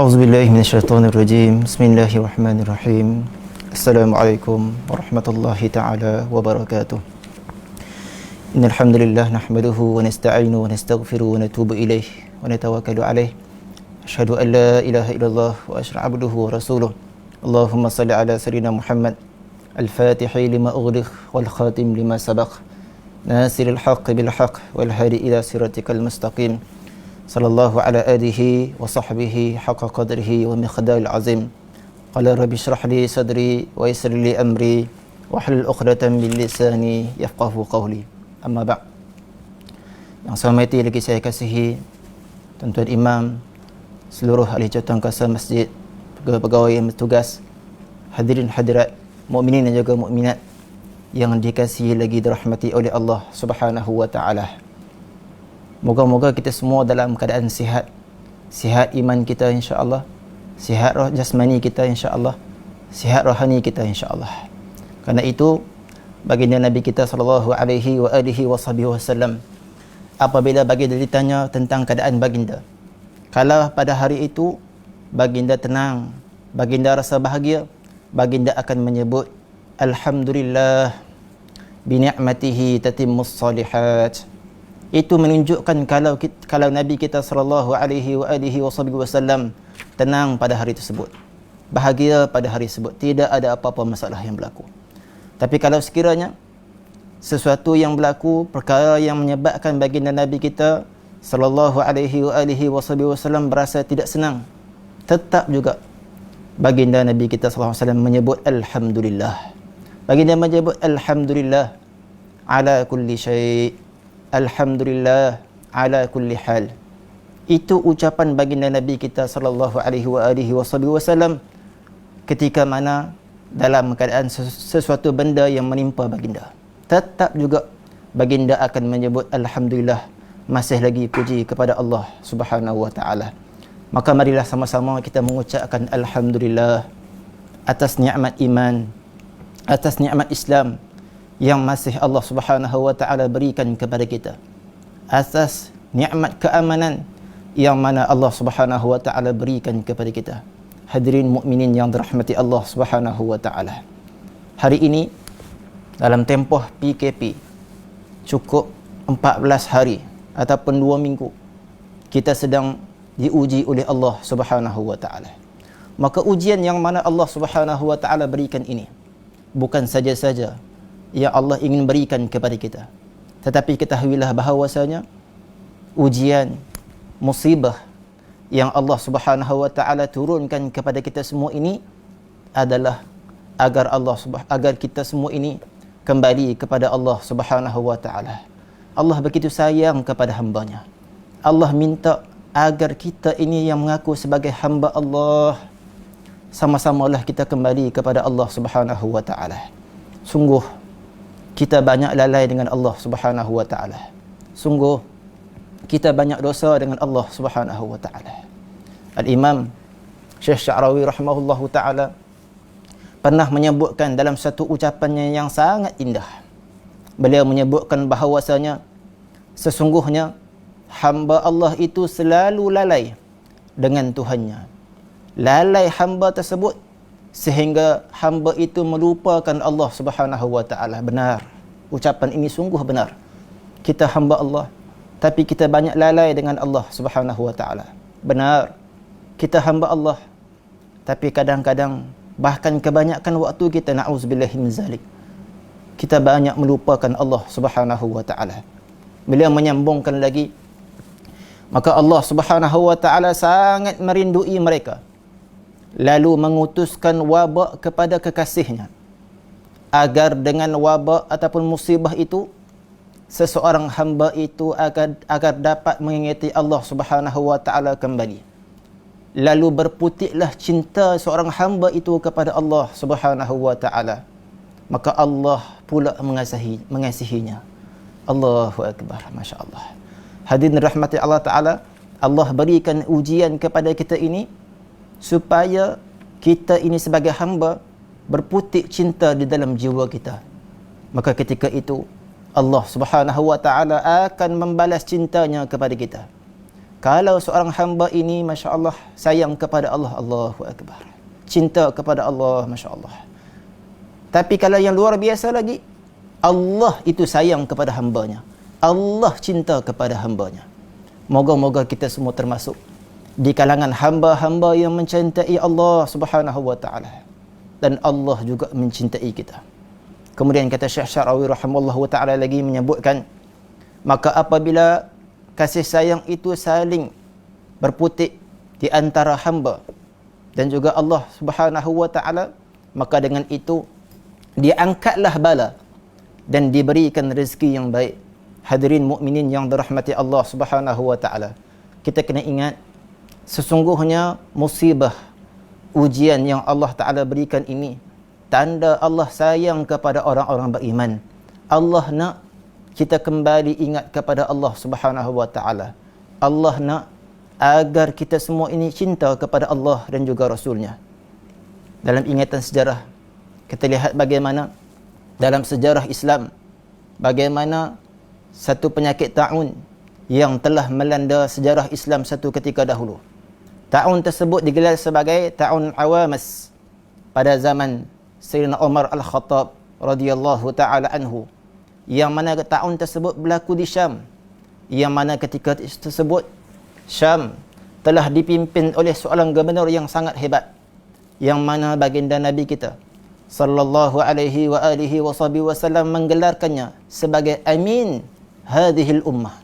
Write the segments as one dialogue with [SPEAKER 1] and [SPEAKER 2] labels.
[SPEAKER 1] A'udzubillahi minasyaitonirrajim. Bismillahirrahmanirrahim. Assalamualaikum warahmatullahi taala wabarakatuh. Innal hamdalillah nahmaduhu wa nasta'inu wa nastaghfiruh wa natubu ilaih wa natawakkalu alaih. Asyhadu an la ilaha illallah wa asyhadu abduhu wa rasuluh. Allahumma salli ala sayyidina Muhammad al-Fatihi lima ughliq wal khatim lima sabaq. Nasiril haqqi bil haqq wal hadi ila siratikal mustaqim. Sallallahu ala alihi wa sahbihi haqqa qadrihi wa miqdaril azim. Qala rabbi shrah li sadri wa yassir li amri wa hlul 'uqdatam min lisani yafqahu qawli. Amma ba'd. Yang saya hormati lagi saya kasihi tuan-tuan imam, seluruh ahli jawatankuasa masjid, pegawai yang bertugas, hadirin hadirat, mukminin dan juga mukminat yang dikasihi lagi dirahmati oleh Allah Subhanahu wa taala. Moga-moga kita semua dalam keadaan sihat. Sihat iman kita insya-Allah, sihat roh jasmani kita insya-Allah, sihat rohani kita insya-Allah. Karena itu baginda Nabi kita sallallahu alaihi wa alihi wasallam, apabila baginda ditanya tentang keadaan baginda, kalau pada hari itu baginda tenang, baginda rasa bahagia, baginda akan menyebut alhamdulillah bi ni'matihi tatimmus salihat. Itu menunjukkan kalau Nabi kita sallallahu alaihi wa alihi wasallam tenang pada hari tersebut, bahagia pada hari tersebut, tidak ada apa-apa masalah yang berlaku. Tapi kalau sekiranya sesuatu yang berlaku, perkara yang menyebabkan baginda Nabi kita sallallahu alaihi wa alihi wasallam berasa tidak senang, tetap juga baginda Nabi kita sallallahu alaihi wasallam menyebut alhamdulillah. Baginda menyebut alhamdulillah ala kulli syai', alhamdulillah ala kulli hal. Itu ucapan baginda Nabi kita sallallahu alaihi wa alihi wasallam ketika mana dalam keadaan sesuatu benda yang menimpa baginda, tetap juga baginda akan menyebut alhamdulillah, masih lagi puji kepada Allah Subhanahu wa taala. Maka marilah sama-sama kita mengucapkan alhamdulillah atas nikmat iman, atas nikmat Islam yang masih Allah Subhanahu wa taala berikan kepada kita, atas nikmat keamanan yang mana Allah Subhanahu wa taala berikan kepada kita. Hadirin mukminin yang dirahmati Allah Subhanahu wa taala. Hari ini dalam tempoh PKP cukup 14 hari ataupun 2 minggu, kita sedang diuji oleh Allah Subhanahu wa taala. Maka ujian yang mana Allah Subhanahu wa taala berikan ini bukan saja-saja yang Allah ingin berikan kepada kita, tetapi ketahuilah bahawasanya ujian, musibah yang Allah Subhanahu wa taala turunkan kepada kita semua ini adalah agar kita semua ini kembali kepada Allah Subhanahu wa taala. Allah begitu sayang kepada hamba-Nya. Allah minta agar kita ini yang mengaku sebagai hamba Allah, sama-samalah kita kembali kepada Allah Subhanahu wa taala. Sungguh kita banyak lalai dengan Allah Subhanahu wa taala. Sungguh kita banyak dosa dengan Allah Subhanahu wa taala. Al-Imam Syekh Sya'rawi rahimahullahu taala pernah menyebutkan dalam satu ucapannya yang sangat indah. Beliau menyebutkan bahawasanya sesungguhnya hamba Allah itu selalu lalai dengan Tuhannya. Lalai hamba tersebut sehingga hamba itu melupakan Allah Subhanahu wa taala. Benar. Ucapan ini sungguh benar. Kita hamba Allah, tapi kita banyak lalai dengan Allah Subhanahu wa taala. Benar. Kita hamba Allah, tapi kadang-kadang bahkan kebanyakan waktu kita, na'udzubillahi min zalik, kita banyak melupakan Allah Subhanahu wa taala. Beliau menyambungkan lagi, maka Allah Subhanahu wa taala sangat merindui mereka, lalu mengutuskan wabak kepada kekasihnya, agar dengan wabak ataupun musibah itu seseorang hamba itu agar dapat mengingati Allah Subhanahu wa taala kembali. Lalu berputiklah cinta seorang hamba itu kepada Allah Subhanahu wa taala, maka Allah pula mengasihinya. Allahu akbar, masya-Allah. Hadirin rahmati Allah taala, Allah berikan ujian kepada kita ini supaya kita ini sebagai hamba berputik cinta di dalam jiwa kita. Maka ketika itu Allah Subhanahu wa taala akan membalas cintanya kepada kita. Kalau seorang hamba ini, Masya Allah, sayang kepada Allah, Allahu Akbar, cinta kepada Allah, Masya Allah. Tapi kalau yang luar biasa lagi, Allah itu sayang kepada hambanya, Allah cinta kepada hambanya. Moga-moga kita semua termasuk di kalangan hamba-hamba yang mencintai Allah Subhanahu wa taala, dan Allah juga mencintai kita. Kemudian kata Syekh Syarawi rahimahullahu taala lagi menyebutkan, maka apabila kasih sayang itu saling berputik di antara hamba dan juga Allah Subhanahu wa taala, maka dengan itu diangkatlah bala dan diberikan rezeki yang baik. Hadirin mukminin yang dirahmati Allah Subhanahu wa taala, kita kena ingat sesungguhnya musibah, ujian yang Allah taala berikan ini tanda Allah sayang kepada orang-orang beriman. Allah nak kita kembali ingat kepada Allah Subhanahu wa taala. Allah nak agar kita semua ini cinta kepada Allah dan juga Rasulnya. Dalam ingatan sejarah, kita lihat bagaimana dalam sejarah Islam, bagaimana satu penyakit ta'un yang telah melanda sejarah Islam satu ketika dahulu. Ta'un tersebut digelar sebagai ta'un awamas pada zaman Sayyidina Umar Al-Khattab radhiyallahu taala anhu, yang mana ta'un tersebut berlaku di Syam, yang mana ketika tersebut Syam telah dipimpin oleh seorang gubernur yang sangat hebat, yang mana baginda Nabi kita sallallahu alaihi wa alihi wasallam menggelarkannya sebagai amin hadhil ummah,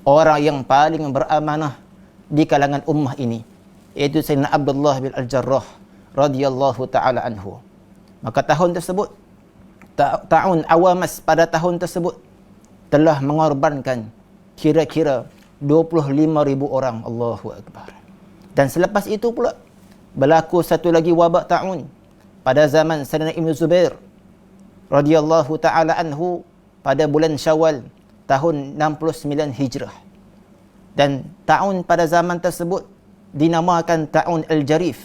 [SPEAKER 1] orang yang paling beramanah di kalangan ummah ini, iaitu Sayyidina Abdullah bin Al-Jarrah radhiyallahu taala anhu. Maka tahun tersebut, ta'un awamas pada tahun tersebut telah mengorbankan kira-kira 25,000 orang. Allahu Akbar. Dan selepas itu pula berlaku satu lagi wabak ta'un pada zaman Sayyidina Ibn Zubair radhiyallahu taala anhu pada bulan Syawal tahun 69 Hijrah. Dan ta'un pada zaman tersebut dinamakan ta'un Al-Jarif.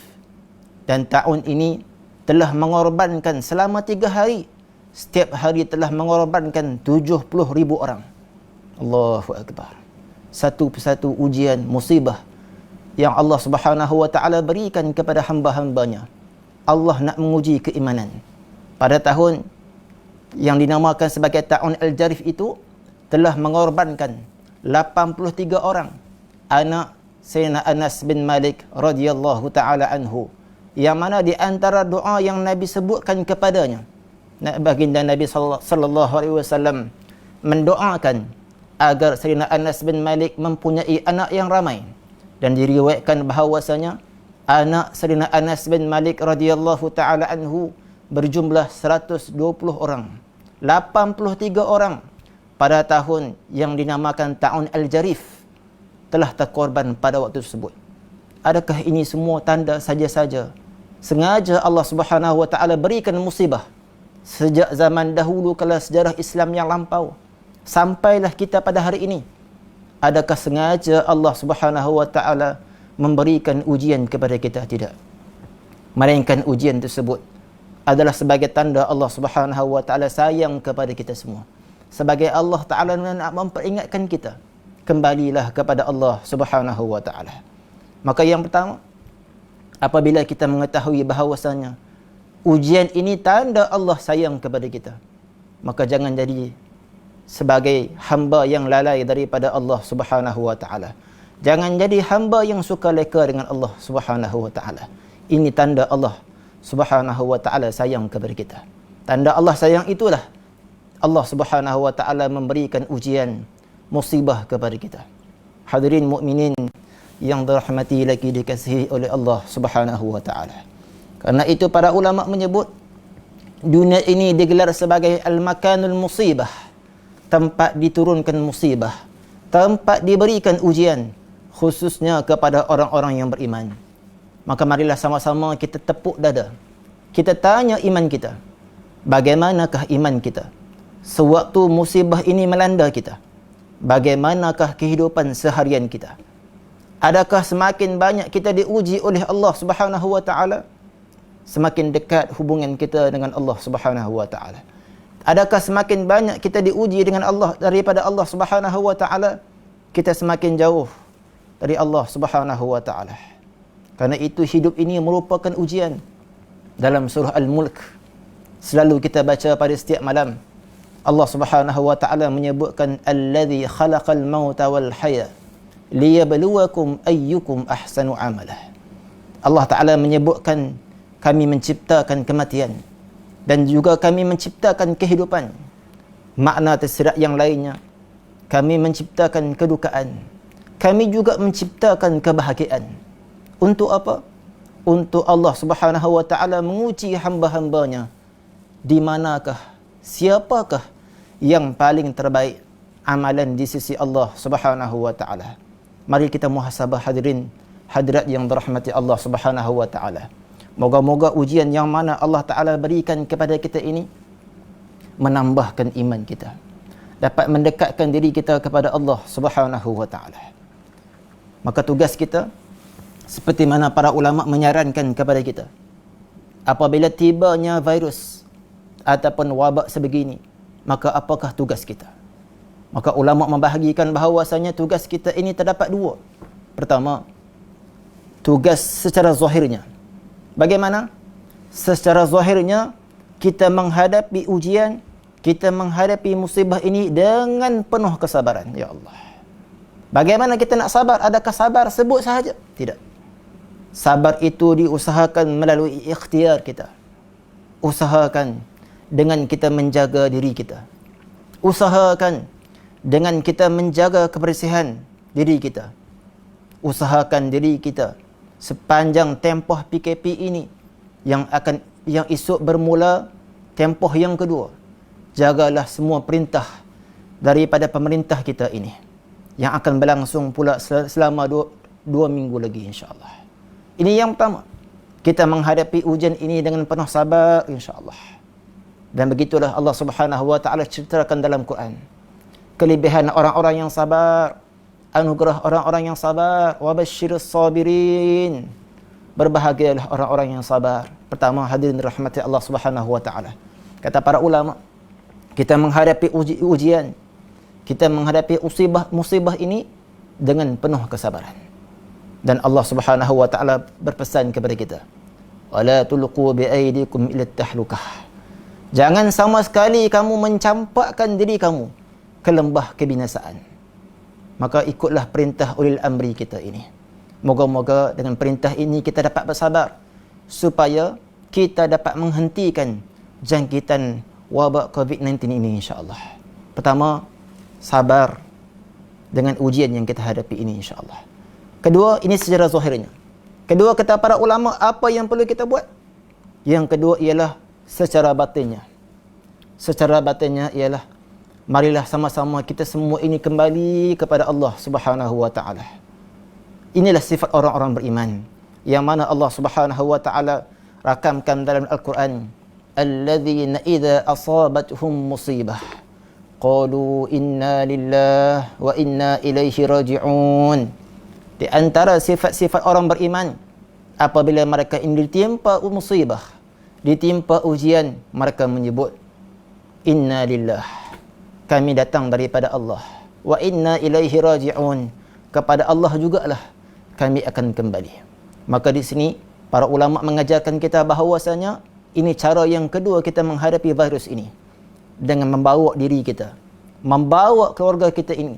[SPEAKER 1] Dan ta'un ini telah mengorbankan selama 3 hari. Setiap hari telah mengorbankan 70,000 orang. Allahu Akbar. Satu persatu ujian, musibah yang Allah Subhanahu wa taala berikan kepada hamba-hambanya. Allah nak menguji keimanan. Pada tahun yang dinamakan sebagai ta'un Al-Jarif itu telah mengorbankan 83 orang anak Sayyidina Anas bin Malik radhiyallahu taala anhu, yang mana di antara doa yang Nabi sebutkan kepadanya, baginda Nabi sallallahu alaihi wasallam mendoakan agar Sayyidina Anas bin Malik mempunyai anak yang ramai, dan diriwayatkan bahawasanya anak Sayyidina Anas bin Malik radhiyallahu taala anhu berjumlah 120 orang. 83 orang pada tahun yang dinamakan Ta'un Al-Jarif telah terkorban pada waktu tersebut. Adakah ini semua tanda saja-saja sengaja Allah Subhanahu wa taala berikan musibah sejak zaman dahulu kala sejarah Islam yang lampau sampailah kita pada hari ini? Adakah sengaja Allah Subhanahu wa taala memberikan ujian kepada kita? Tidak. Melainkan ujian tersebut adalah sebagai tanda Allah Subhanahu wa taala sayang kepada kita semua. Sebagai Allah taala nak memperingatkan kita, kembalilah kepada Allah Subhanahu wa taala. Maka yang pertama, apabila kita mengetahui bahawasanya ujian ini tanda Allah sayang kepada kita, maka jangan jadi sebagai hamba yang lalai daripada Allah Subhanahu wa taala. Jangan jadi hamba yang suka leka dengan Allah Subhanahu wa taala. Ini tanda Allah Subhanahu wa taala sayang kepada kita. Tanda Allah sayang itulah Allah Subhanahu wa taala memberikan ujian, musibah kepada kita. Hadirin mukminin yang dirahmati lagi dikasihi oleh Allah Subhanahu wa taala. Karena itu para ulama menyebut dunia ini digelar sebagai al-makanul musibah, tempat diturunkan musibah, tempat diberikan ujian, khususnya kepada orang-orang yang beriman. Maka marilah sama-sama kita tepuk dada. Kita tanya iman kita. Bagaimanakah iman kita sewaktu musibah ini melanda kita? Bagaimanakah kehidupan seharian kita? Adakah semakin banyak kita diuji oleh Allah Subhanahu wa taala, semakin dekat hubungan kita dengan Allah Subhanahu wa taala? Adakah semakin banyak kita diuji dengan Allah daripada Allah Subhanahu wa taala, kita semakin jauh dari Allah Subhanahu wa taala. Karena itu hidup ini merupakan ujian. Dalam surah Al-Mulk selalu kita baca pada setiap malam, Allah Subhanahu wa taala menyebutkan allazi khalaqal mauta wal haya liyabluwakum ayyukum ahsanu amala. Allah taala menyebutkan kami menciptakan kematian dan juga kami menciptakan kehidupan. Makna tersirat yang lainnya, kami menciptakan kedukaan, kami juga menciptakan kebahagiaan. Untuk apa? Untuk Allah Subhanahu wa taala menguji hamba-hambanya, di manakah, siapakah yang paling terbaik amalan di sisi Allah Subhanahu wa taala. Mari kita muhasabah hadirin hadirat yang dirahmati Allah Subhanahu wa taala. Moga-moga ujian yang mana Allah taala berikan kepada kita ini menambahkan iman kita, dapat mendekatkan diri kita kepada Allah Subhanahu wa taala. Maka tugas kita, seperti mana para ulama menyarankan kepada kita, apabila tibanya virus ataupun wabak sebegini, maka apakah tugas kita? Maka ulama membahagikan bahawasanya tugas kita ini terdapat dua. Pertama, tugas secara zahirnya. Bagaimana? Secara zahirnya kita menghadapi ujian, kita menghadapi musibah ini dengan penuh kesabaran. Ya Allah. Bagaimana kita nak sabar? Adakah sabar sebut sahaja? Tidak. Sabar itu diusahakan melalui ikhtiar kita. Usahakan dengan kita menjaga diri kita. Usahakan dengan kita menjaga kebersihan diri kita. Usahakan diri kita sepanjang tempoh PKP ini yang esok bermula tempoh yang kedua. Jagalah semua perintah daripada pemerintah kita ini yang akan berlangsung pula selama dua minggu lagi, insya-Allah. Ini yang pertama. Kita menghadapi ujian ini dengan penuh sabar, insya-Allah. Dan begitulah Allah Subhanahu wa taala ceritakan dalam Quran. Kelebihan orang-orang yang sabar, anugerah orang-orang yang sabar, wabashshirus sabirin. Berbahagialah orang-orang yang sabar. Pertama, hadirin rahmati Allah Subhanahu wa taala. Kata para ulama, kita menghadapi ujian, kita menghadapi musibah ini dengan penuh kesabaran. Dan Allah Subhanahu wa taala berpesan kepada kita, wala tulqu biaidikum ila tahlukah. Jangan sama sekali kamu mencampakkan diri kamu ke lembah kebinasaan. Maka ikutlah perintah ulil amri kita ini. Moga-moga dengan perintah ini kita dapat bersabar supaya kita dapat menghentikan jangkitan wabak COVID-19 ini, insya-Allah. Pertama, sabar dengan ujian yang kita hadapi ini, insya-Allah. Kedua, ini secara zahirnya. Kedua, kata para ulama, apa yang perlu kita buat? Yang kedua ialah secara batinnya. Secara batinnya ialah marilah sama-sama kita semua ini kembali kepada Allah Subhanahu wa taala. Inilah sifat orang-orang beriman yang mana Allah Subhanahu wa taala rakamkan dalam Al-Quran. Alladzina idza asabatuhum musibah qalu inna lillahi wa inna ilaihi raji'un. Di antara sifat-sifat orang beriman, apabila mereka ini ditimpa musibah, ditimpa ujian, mereka menyebut inna lillahi, kami datang daripada Allah, wa inna ilaihi raji'un, kepada Allah jugalah kami akan kembali. Maka di sini para ulama mengajarkan kita bahawasanya ini cara yang kedua kita menghadapi virus ini, dengan membawa diri kita, membawa keluarga kita ini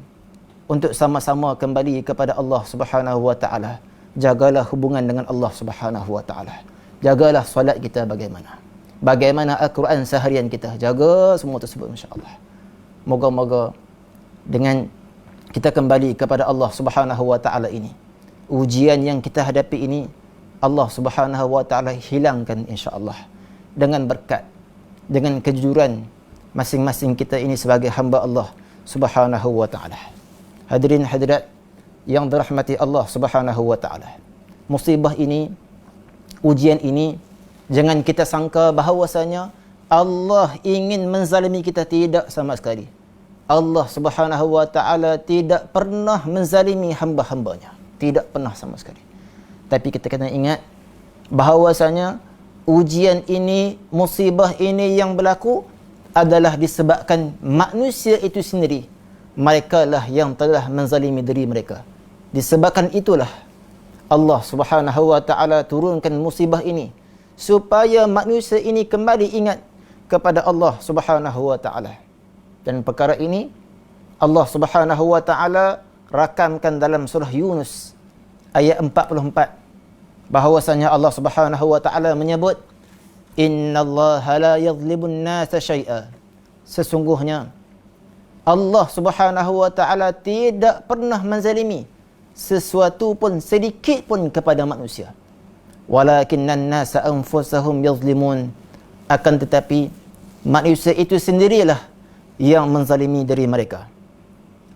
[SPEAKER 1] untuk sama-sama kembali kepada Allah Subhanahu wa taala. Jagalah hubungan dengan Allah Subhanahu wa taala. Jagalah solat kita bagaimana Al-Quran seharian kita. Jaga semua tersebut, insya-Allah. Moga-moga dengan kita kembali kepada Allah Subhanahu wa taala ini, ujian yang kita hadapi ini Allah Subhanahu wa taala hilangkan, insya-Allah, dengan berkat, dengan kejujuran masing-masing kita ini sebagai hamba Allah Subhanahu wa taala. Hadirin hadirat yang dirahmati Allah Subhanahu wa taala. Musibah ini, ujian ini, jangan kita sangka bahawasanya Allah ingin menzalimi kita. Tidak sama sekali. Allah Subhanahu wa taala tidak pernah menzalimi hamba-hambanya. Tidak pernah sama sekali. Tapi kita kena ingat bahawasanya ujian ini, musibah ini yang berlaku adalah disebabkan manusia itu sendiri. Mereka lah yang telah menzalimi diri mereka. Disebabkan itulah Allah Subhanahu wa taala turunkan musibah ini supaya manusia ini kembali ingat kepada Allah Subhanahu wa taala. Dan perkara ini Allah Subhanahu wa taala rakamkan dalam surah Yunus ayat 44 bahawasanya Allah Subhanahu wa taala menyebut innallaha la yadhlimun nasa syai'a. Sesungguhnya Allah Subhanahu wa taala tidak pernah menzalimi sesuatu pun sedikit pun kepada manusia. Walakinnan nasa anfusahum yadhlimun. Akan tetapi manusia itu sendirilah yang menzalimi diri mereka.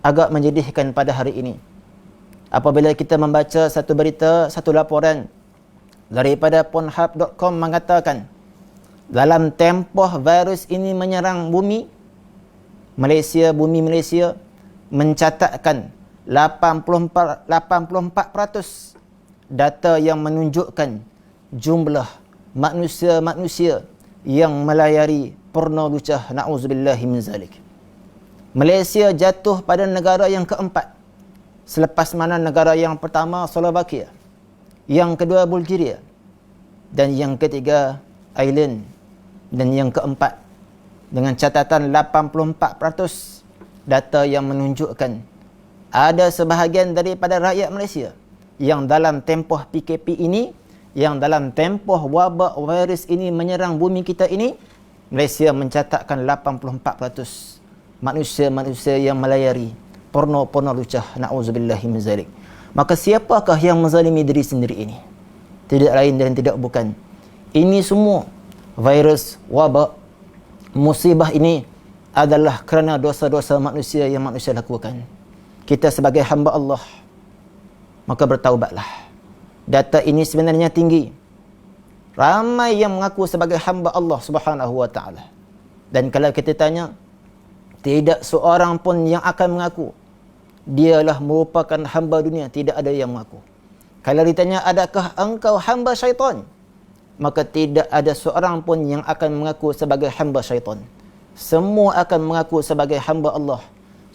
[SPEAKER 1] Agak menyedihkan pada hari ini apabila kita membaca satu berita, satu laporan daripada Pornhub.com mengatakan dalam tempoh virus ini menyerang bumi Malaysia mencatatkan 84% data yang menunjukkan jumlah manusia-manusia yang melayari porno lucah, na'udzubillahi min zalik. Malaysia jatuh pada negara yang keempat, selepas mana negara yang pertama Slovakia, yang kedua Bulgaria, dan yang ketiga Ireland, dan yang keempat dengan catatan 84% data yang menunjukkan ada sebahagian daripada rakyat Malaysia yang dalam tempoh PKP ini, yang dalam tempoh wabak virus ini menyerang bumi kita ini, Malaysia mencatatkan 84% manusia-manusia yang melayari porno lucah, na'udzubillahi min zalik. Maka siapakah yang menzalimi diri sendiri ini? Tidak lain dan tidak bukan, ini semua virus, wabak, musibah ini adalah kerana dosa-dosa manusia yang manusia lakukan. Kita sebagai hamba Allah, maka bertaubatlah. Data ini sebenarnya tinggi. Ramai yang mengaku sebagai hamba Allah Subhanahu wa taala. Dan kalau kita tanya, tidak seorang pun yang akan mengaku dialah merupakan hamba dunia, tidak ada yang mengaku. Kalau ditanya, adakah engkau hamba syaitan? Maka tidak ada seorang pun yang akan mengaku sebagai hamba syaitan. Semua akan mengaku sebagai hamba Allah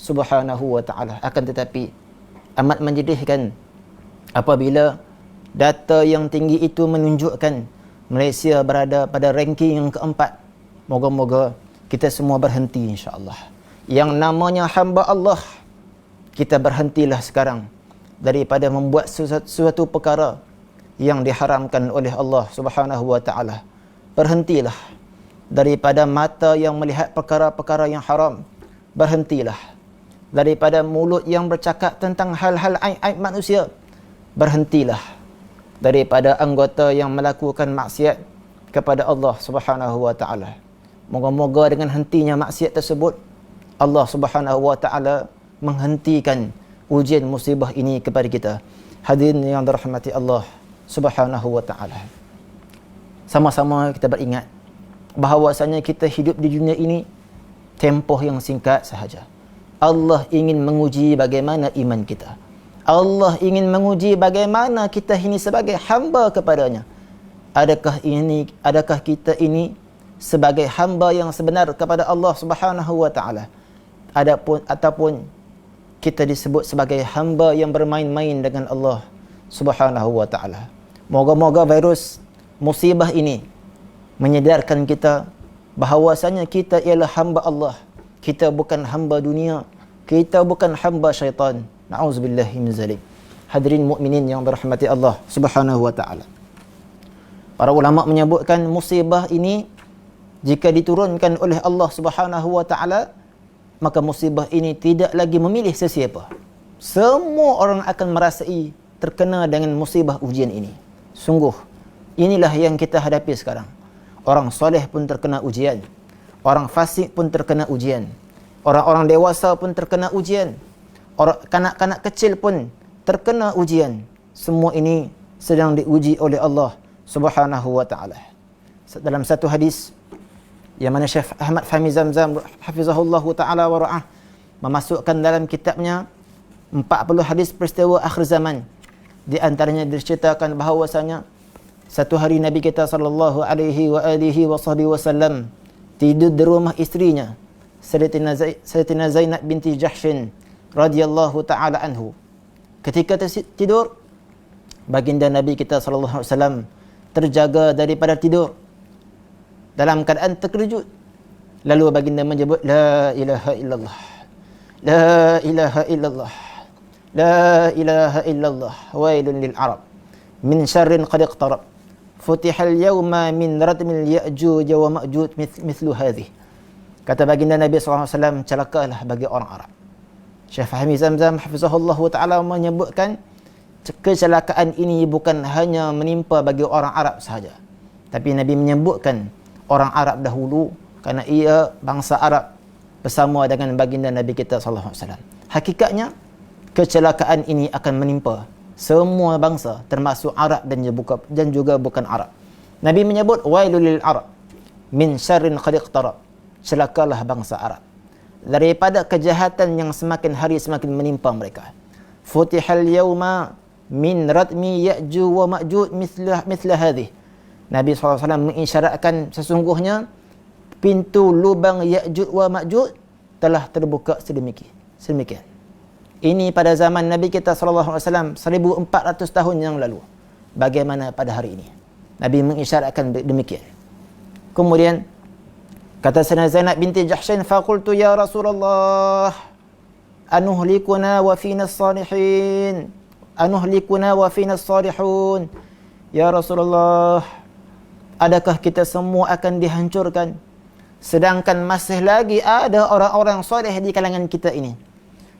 [SPEAKER 1] Subhanahu wa taala. Akan tetapi amat menyedihkan apabila data yang tinggi itu menunjukkan Malaysia berada pada ranking yang keempat. Moga-moga kita semua berhenti insya-Allah. Yang namanya hamba Allah, kita berhentilah sekarang daripada membuat sesuatu perkara yang diharamkan oleh Allah Subhanahu wa taala. Berhentilah daripada mata yang melihat perkara-perkara yang haram. Berhentilah daripada mulut yang bercakap tentang hal-hal aib-aib manusia. Berhentilah daripada anggota yang melakukan maksiat kepada Allah Subhanahu wa taala. Moga-moga dengan hentinya maksiat tersebut, Allah Subhanahu wa taala menghentikan ujian musibah ini kepada kita. Hadirin yang dirahmati Allah Subhanahu wa taala. Sama-sama kita beringat bahawasanya kita hidup di dunia ini tempoh yang singkat sahaja. Allah ingin menguji bagaimana iman kita. Allah ingin menguji bagaimana kita ini sebagai hamba kepadanya. Adakah kita ini sebagai hamba yang sebenar kepada Allah Subhanahu wa taala? Ataupun kita disebut sebagai hamba yang bermain-main dengan Allah Subhanahu wa taala. Moga-moga virus musibah ini menyedarkan kita bahawasanya kita ialah hamba Allah. Kita bukan hamba dunia, kita bukan hamba syaitan. Na'udzubillahi min zalik. Hadirin mukminin yang dirahmati Allah Subhanahu wa taala. Para ulama menyebutkan musibah ini jika diturunkan oleh Allah Subhanahu wa taala, maka musibah ini tidak lagi memilih sesiapa. Semua orang akan merasai terkena dengan musibah ujian ini. Sungguh, inilah yang kita hadapi sekarang. Orang soleh pun terkena ujian. Orang fasik pun terkena ujian. Orang-orang dewasa pun terkena ujian. Orang kanak-kanak kecil pun terkena ujian. Semua ini sedang diuji oleh Allah Subhanahu wa taala. Dalam satu hadis yang mana Syekh Ahmad Fahmi Zamzam hafizahullah taala wa ra'ah memasukkan dalam kitabnya 40 hadis peristiwa akhir zaman. Di antaranya diceritakan bahawasanya satu hari Nabi kita sallallahu alaihi wasallam tidur di rumah isterinya Sayyidatina Zainab binti Jahshin radhiyallahu taala anhu. ketika tidur, baginda Nabi kita sallallahu alaihi wasallam terjaga daripada tidur dalam keadaan terkejut. Lalu baginda menyebut la ilaha illallah, la ilaha illallah, la ilaha illallah, wailun lil arab min syarrin qad iqtarab, futihal yawma min radmil ya'juj wa ma'juj mithlu hadhihi. Kata baginda Nabi SAW, celakalah bagi orang Arab. Syekh Fahmi Zamzam hafizahullah ta'ala menyebutkan kecelakaan ini bukan hanya menimpa bagi orang Arab sahaja, tapi Nabi menyebutkan orang Arab dahulu kerana ia bangsa Arab bersama dengan baginda Nabi kita sallallahu alaihi wasallam. Hakikatnya kecelakaan ini akan menimpa semua bangsa termasuk Arab dan juga bukan Arab. Nabi menyebut wailul lil arab min syarrin qad iqtarab, celakalah bangsa Arab daripada kejahatan yang semakin hari semakin menimpa mereka. Futihal yawma min radmi ya'juj wa ma'juj mithla hadhihi. Nabi SAW mengisyaratkan sesungguhnya pintu lubang Ya'juj wa Ma'juj telah terbuka sedemikian. Ini pada zaman Nabi kita SAW 1400 tahun yang lalu. Bagaimana pada hari ini? Nabi mengisyaratkan demikian. Kemudian kata Sayyidina Zainab binti Jahshin, faqultu ya Rasulullah, anuhlikuna wa fina as-salihin, anuhlikuna wa fina as-salihun. Ya Rasulullah, adakah kita semua akan dihancurkan sedangkan masih lagi ada orang-orang soleh di kalangan kita ini?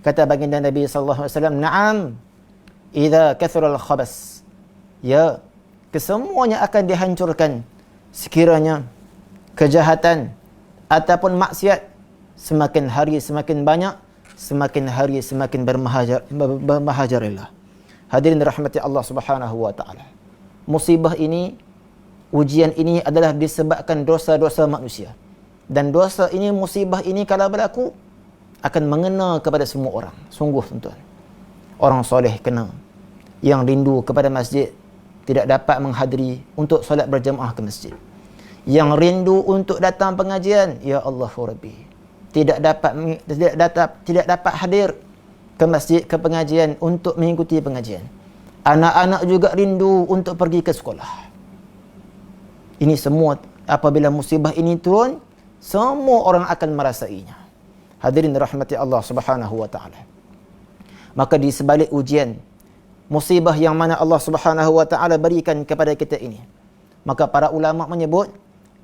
[SPEAKER 1] Kata baginda Nabi sallallahu alaihi wasallam, "Na'am, idza kathura al-khabas." Ya, kesemuanya akan dihancurkan sekiranya kejahatan ataupun maksiat semakin hari semakin banyak, semakin hari semakin bermahajarillah. Hadirin rahmati Allah Subhanahu wa taala. Musibah ini, ujian ini adalah disebabkan dosa-dosa manusia. Dan dosa ini, musibah ini kalau berlaku akan mengena kepada semua orang. Sungguh tuan-tuan. Orang soleh kena. Yang rindu kepada masjid tidak dapat menghadiri untuk solat berjemaah ke masjid. Yang rindu untuk datang pengajian, ya Allah Rabbi, tidak dapat hadir ke masjid, ke pengajian untuk mengikuti pengajian. Anak-anak juga rindu untuk pergi ke sekolah. Ini semua apabila musibah ini turun, semua orang akan merasainya. Hadirin rahmati Allah Subhanahu wa taala. Maka di sebalik ujian, musibah yang mana Allah Subhanahu wa taala berikan kepada kita ini, maka para ulama menyebut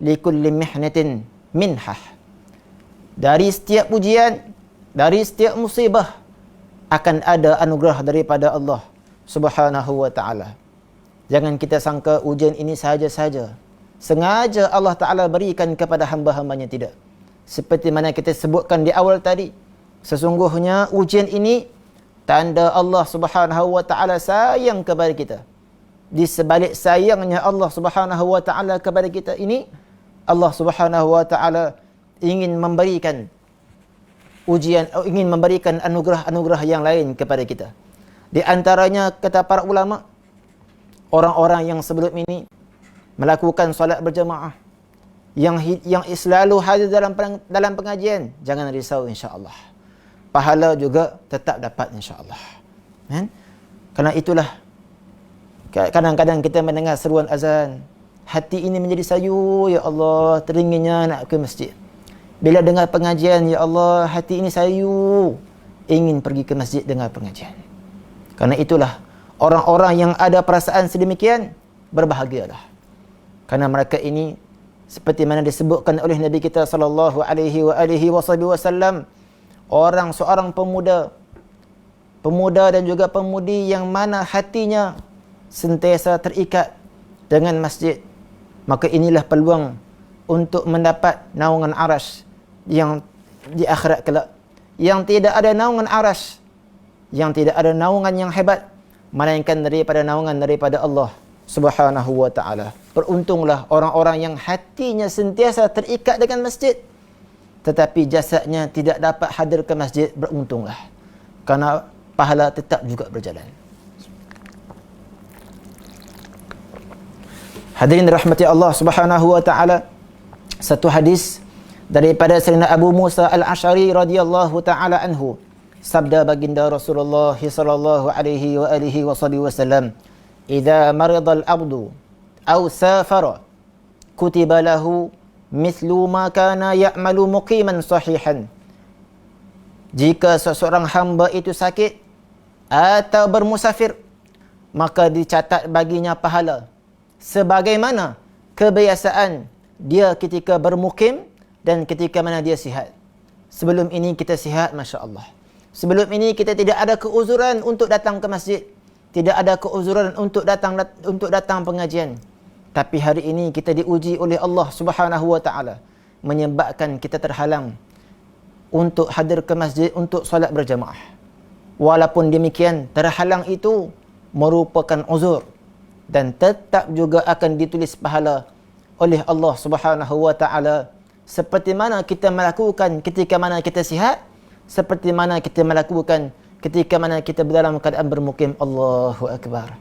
[SPEAKER 1] likulli mihnatin minhah. Dari setiap ujian, dari setiap musibah akan ada anugerah daripada Allah Subhanahu wa taala. Jangan kita sangka ujian ini sahaja-sahaja sengaja Allah Ta'ala berikan kepada hamba-hambanya, tidak. Seperti mana kita sebutkan di awal tadi, sesungguhnya ujian ini tanda Allah Subhanahu wa Ta'ala sayang kepada kita. Di sebalik sayangnya Allah Subhanahu wa Ta'ala kepada kita ini, Allah Subhanahu wa Ta'ala ingin memberikan ujian, ingin memberikan anugerah-anugerah yang lain kepada kita. Di antaranya kata para ulama, orang-orang yang sebelum ini melakukan solat berjemaah, yang selalu hadir dalam pengajian, jangan risau insya-Allah. Pahala juga tetap dapat insya-Allah. Kan? Karena itulah kadang-kadang kita mendengar seruan azan, hati ini menjadi sayu, ya Allah, teringinnya nak ke masjid. Bila dengar pengajian, ya Allah, hati ini sayu, ingin pergi ke masjid dengar pengajian. Karena itulah orang-orang yang ada perasaan sedemikian, berbahagialah. Karena mereka ini seperti mana disebutkan oleh Nabi kita sallallahu alaihi wasallam, seorang pemuda dan juga pemudi yang mana hatinya sentiasa terikat dengan masjid, maka inilah peluang untuk mendapat naungan arasy yang di akhirat kelak. Yang tidak ada naungan arasy, yang tidak ada naungan yang hebat, melainkan daripada naungan daripada Allah Subhanahu wa ta'ala. Beruntunglah orang-orang yang hatinya sentiasa terikat dengan masjid, tetapi jasadnya tidak dapat hadir ke masjid. Beruntunglah, karena pahala tetap juga berjalan. Hadirin rahmati Allah Subhanahu wa ta'ala, satu hadis daripada Sayyidina Abu Musa al-Asy'ari radhiyallahu ta'ala anhu, Sabda baginda Rasulullah sallallahu alaihi wa alihi wasallam, "Idza marida al-'abdu aw safara kutiba lahu mithlu ma kana ya'malu muqiman sahihan." Jika seseorang hamba itu sakit atau bermusafir, maka dicatat baginya pahala sebagaimana kebiasaan dia ketika bermukim dan ketika mana dia sihat. Sebelum ini kita sihat, masya-Allah. Sebelum ini kita tidak ada keuzuran untuk datang ke masjid, tidak ada keuzuran untuk datang pengajian. Tapi hari ini kita diuji oleh Allah Subhanahu wa taala, menyebabkan kita terhalang untuk hadir ke masjid untuk solat berjamaah. Walaupun demikian, terhalang itu merupakan uzur dan tetap juga akan ditulis pahala oleh Allah Subhanahu wa taala, seperti mana kita melakukan ketika mana kita sihat, seperti mana kita melakukan ketika mana kita dalam keadaan bermukim. Allahu akbar.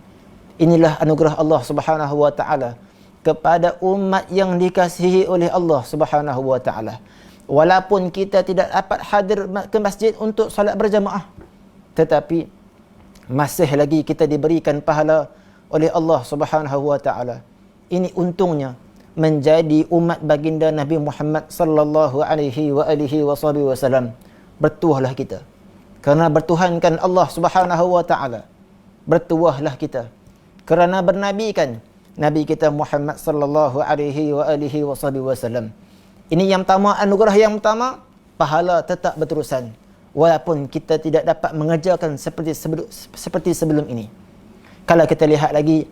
[SPEAKER 1] Inilah anugerah Allah Subhanahu wa taala kepada umat yang dikasihi oleh Allah Subhanahu wa taala. Walaupun kita tidak dapat hadir ke masjid untuk solat berjamaah, tetapi masih lagi kita diberikan pahala oleh Allah Subhanahu wa taala. Ini untungnya menjadi umat baginda Nabi Muhammad sallallahu alaihi wa alihi wasallam. Bertuahlah kita kerana bertuhankan Allah Subhanahu wa taala. Bertuahlah kita kerana bernabikan Nabi kita Muhammad sallallahu alaihi wa alihi wasallam. Ini yang pertama, anugerah yang pertama, pahala tetap berterusan walaupun kita tidak dapat mengerjakan seperti sebelum ini. Kalau kita lihat lagi,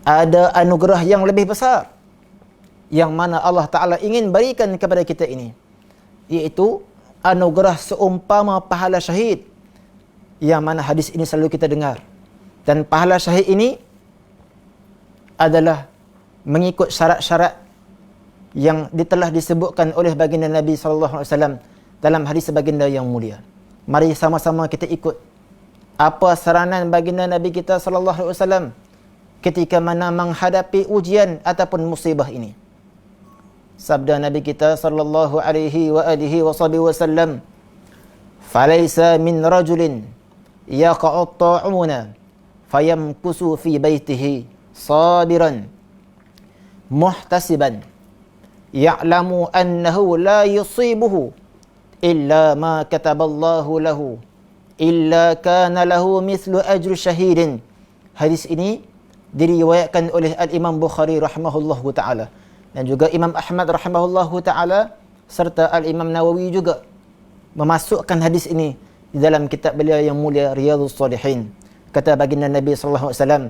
[SPEAKER 1] ada anugerah yang lebih besar yang mana Allah Ta'ala ingin berikan kepada kita ini, iaitu anugerah seumpama pahala syahid, yang mana hadis ini selalu kita dengar. Dan pahala syahid ini adalah mengikut syarat-syarat yang telah disebutkan oleh baginda Nabi sallallahu alaihi wasallam dalam hadis baginda yang mulia. Mari sama-sama kita ikut apa saranan baginda Nabi kita sallallahu alaihi wasallam ketika mana menghadapi ujian ataupun musibah ini. Sabda Nabi kita sallallahu alaihi wa alihi wasallam, "Falaysa min rajulin yaqa'u at-ta'una fayamkusu fi baitihi sabiran muhtasiban ya'lamu annahu la yusibuhu illa ma kataballahu lahu illa kana lahu mithlu ajri syahidin." Hadis ini diriwayatkan oleh Al-Imam Bukhari rahimahullahu ta'ala dan juga Imam Ahmad rahimahullahu ta'ala serta Al-Imam Nawawi juga memasukkan hadis ini di dalam kitab beliau yang mulia Riyadhus Shalihin. Kata baginda Nabi sallallahu alaihi wasallam,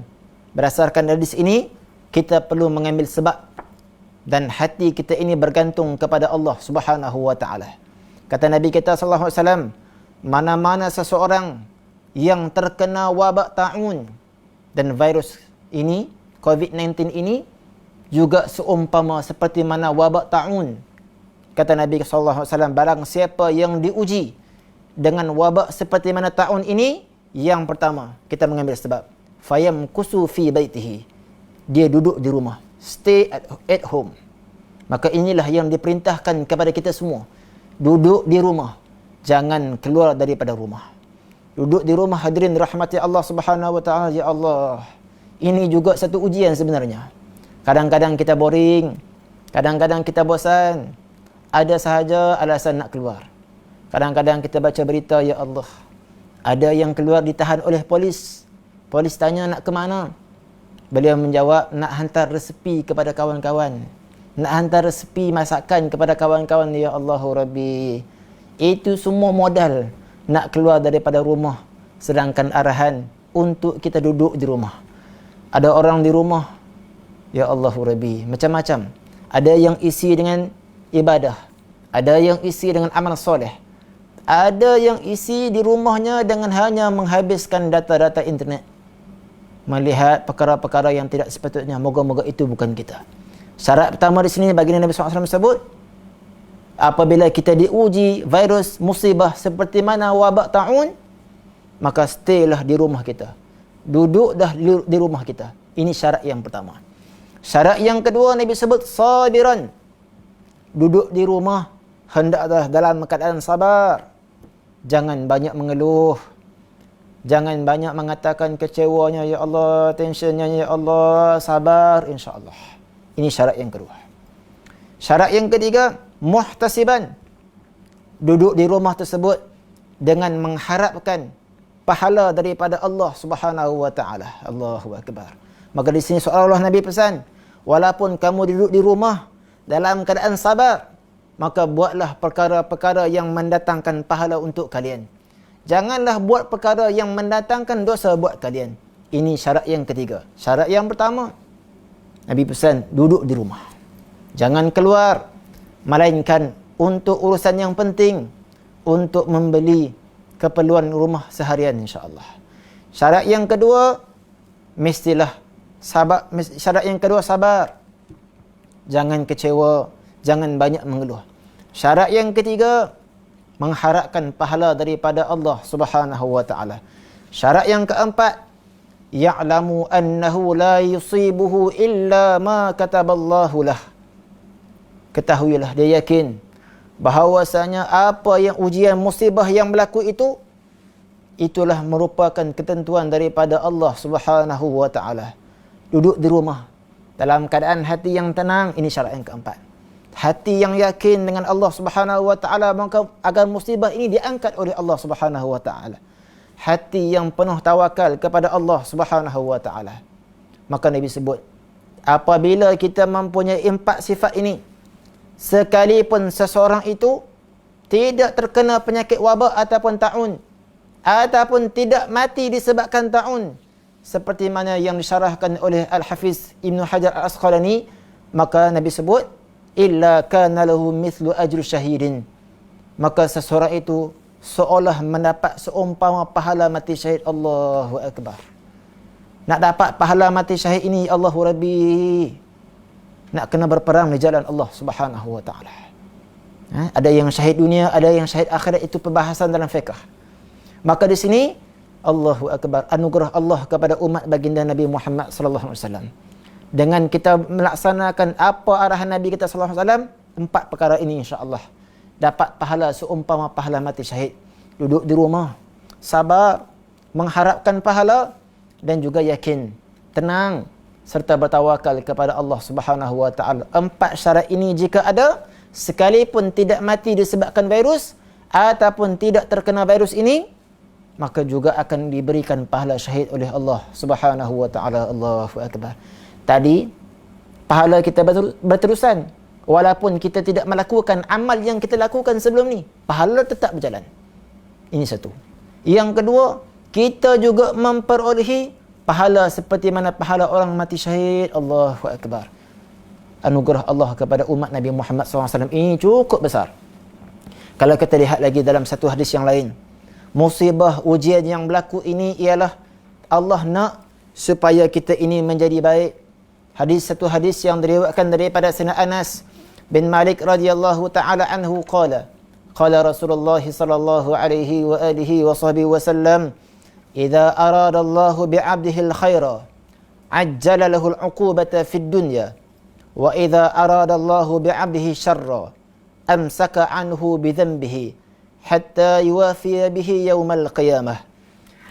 [SPEAKER 1] berdasarkan hadis ini kita perlu mengambil sebab dan hati kita ini bergantung kepada Allah Subhanahu wa taala. Kata Nabi kita sallallahu alaihi wasallam, mana-mana seseorang yang terkena wabak taun dan virus ini, COVID-19 ini juga seumpama seperti mana wabak taun. Kata Nabi sallallahu alaihi wasallam, barang siapa yang diuji dengan wabak seperti mana taun ini, yang pertama kita mengambil sebab, fayamkusu fi baitihi, dia duduk di rumah, stay at home. Maka inilah yang diperintahkan kepada kita semua, duduk di rumah, jangan keluar daripada rumah. Duduk di rumah, hadirin rahmati Allah Subhanahu wa taala. Ya Allah, ini juga satu ujian sebenarnya. Kadang-kadang kita boring, kadang-kadang kita bosan, ada sahaja alasan nak keluar. Kadang-kadang kita baca berita, ya Allah, ada yang keluar ditahan oleh polis. Polis tanya nak ke mana? Beliau menjawab, nak hantar resepi kepada kawan-kawan, nak hantar resepi masakan kepada kawan-kawan. Ya Allahu Rabbi, itu semua modal nak keluar daripada rumah, sedangkan arahan untuk kita duduk di rumah. Ada orang di rumah, ya Allahu Rabbi, macam-macam. Ada yang isi dengan ibadah, ada yang isi dengan amal soleh, ada yang isi di rumahnya dengan hanya menghabiskan data-data internet, melihat perkara-perkara yang tidak sepatutnya. Moga-moga itu bukan kita. Syarat pertama di sini baginda Nabi SAW sebut, apabila kita diuji virus musibah seperti mana wabak taun, maka staylah di rumah kita, duduk dah di rumah kita. Ini syarat yang pertama. Syarat yang kedua Nabi sebut sabiran, duduk di rumah hendaklah dalam keadaan sabar. Jangan banyak mengeluh. Jangan banyak mengatakan kecewanya, ya Allah, tensionnya, ya Allah, sabar, insya-Allah. Ini syarat yang kedua. Syarat yang ketiga, muhtasiban. Duduk di rumah tersebut dengan mengharapkan pahala daripada Allah Subhanahu wa taala. Allahu akbar. Maka di sini seolah-olah Nabi pesan, walaupun kamu duduk di rumah dalam keadaan sabar, maka buatlah perkara-perkara yang mendatangkan pahala untuk kalian. Janganlah buat perkara yang mendatangkan dosa buat kalian. Ini syarat yang ketiga. Syarat yang pertama, Nabi pesan duduk di rumah. Jangan keluar, melainkan untuk urusan yang penting, untuk membeli keperluan rumah seharian, insya-Allah. Syarat yang kedua, mestilah sabar. Syarat yang kedua, sabar. Jangan kecewa, jangan banyak mengeluh. Syarat yang ketiga, mengharapkan pahala daripada Allah Subhanahu wa taala. Syarat yang keempat, ya'lamu annahu la yusibuhu illa ma kataballahu lah. Ketahuilah, dia yakin bahawasanya apa yang ujian musibah yang berlaku itu, itulah merupakan ketentuan daripada Allah Subhanahu wa taala. Duduk di rumah dalam keadaan hati yang tenang, ini syarat yang keempat. Hati yang yakin dengan Allah Subhanahu wa taala, maka agar musibah ini diangkat oleh Allah Subhanahu wa taala. Hati yang penuh tawakal kepada Allah Subhanahu wa taala. Maka Nabi sebut, apabila kita mempunyai empat sifat ini, sekalipun seseorang itu tidak terkena penyakit wabak ataupun taun, ataupun tidak mati disebabkan taun, seperti mana yang disyarahkan oleh Al-Hafiz Ibn Hajar Al-Asqalani, maka Nabi sebut, illa kana lahu mithlu ajru syahidin. Maka seseorang itu seolah mendapat seumpama pahala mati syahid. Allahu akbar. Nak dapat pahala mati syahid ini, Allahu Rabbi, nak kena berperang di jalan Allah Subhanahu wa taala. Ada yang syahid dunia, ada yang syahid akhirat, itu perbahasan dalam fiqh. Maka di sini Allahu akbar, anugerah Allah kepada umat baginda Nabi Muhammad sallallahu alaihi wasallam. Dengan kita melaksanakan apa arahan Nabi kita sallallahu alaihi wasallam, empat perkara ini insya-Allah dapat pahala seumpama pahala mati syahid. Duduk di rumah, sabar, mengharapkan pahala, dan juga yakin, tenang, serta bertawakal kepada Allah Subhanahu wa taala. Empat syarat ini jika ada, sekalipun tidak mati disebabkan virus ataupun tidak terkena virus ini, maka juga akan diberikan pahala syahid oleh Allah Subhanahu wa taala. Allahu akbar. Tadi pahala kita berterusan walaupun kita tidak melakukan amal yang kita lakukan sebelum ni, pahala tetap berjalan. Ini satu. Yang kedua, kita juga memperolehi pahala seperti mana pahala orang mati syahid. Allahu akbar. Anugerah Allah kepada umat Nabi Muhammad SAW ini cukup besar. Kalau kita lihat lagi dalam satu hadis yang lain, musibah ujian yang berlaku ini ialah Allah nak supaya kita ini menjadi baik. Satu hadis yang diriwayatkan daripada Sayyidina Anas bin Malik radhiyallahu taala anhu qala Rasulullah sallallahu alaihi wa alihi wa sahbihi wasallam, idza arada Allah bi'abdihi al-khaira ajjala lahu al-'uqubata fid dunya wa idza arada Allah bi'abdihi syarra amsaka anhu bi dhanbihi hatta yuwafiya bihi yaumal qiyamah.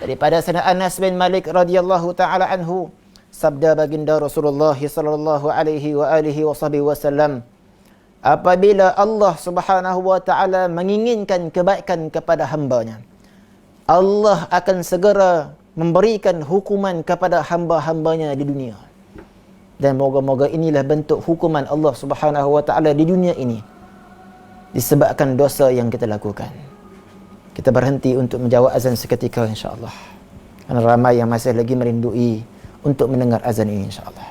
[SPEAKER 1] Daripada Sayyidina Anas bin Malik radhiyallahu taala anhu, sabda baginda Rasulullah sallallahu alaihi wa alihi wasallam, apabila Allah Subhanahu wa taala menginginkan kebaikan kepada hamba-Nya, Allah akan segera memberikan hukuman kepada hamba-hambanya di dunia. Dan moga-moga inilah bentuk hukuman Allah Subhanahu wa taala di dunia ini disebabkan dosa yang kita lakukan. Kita berhenti untuk menjawab azan seketika insya-Allah. Karena ramai yang masih lagi merindui untuk mendengar azan ini insya-Allah.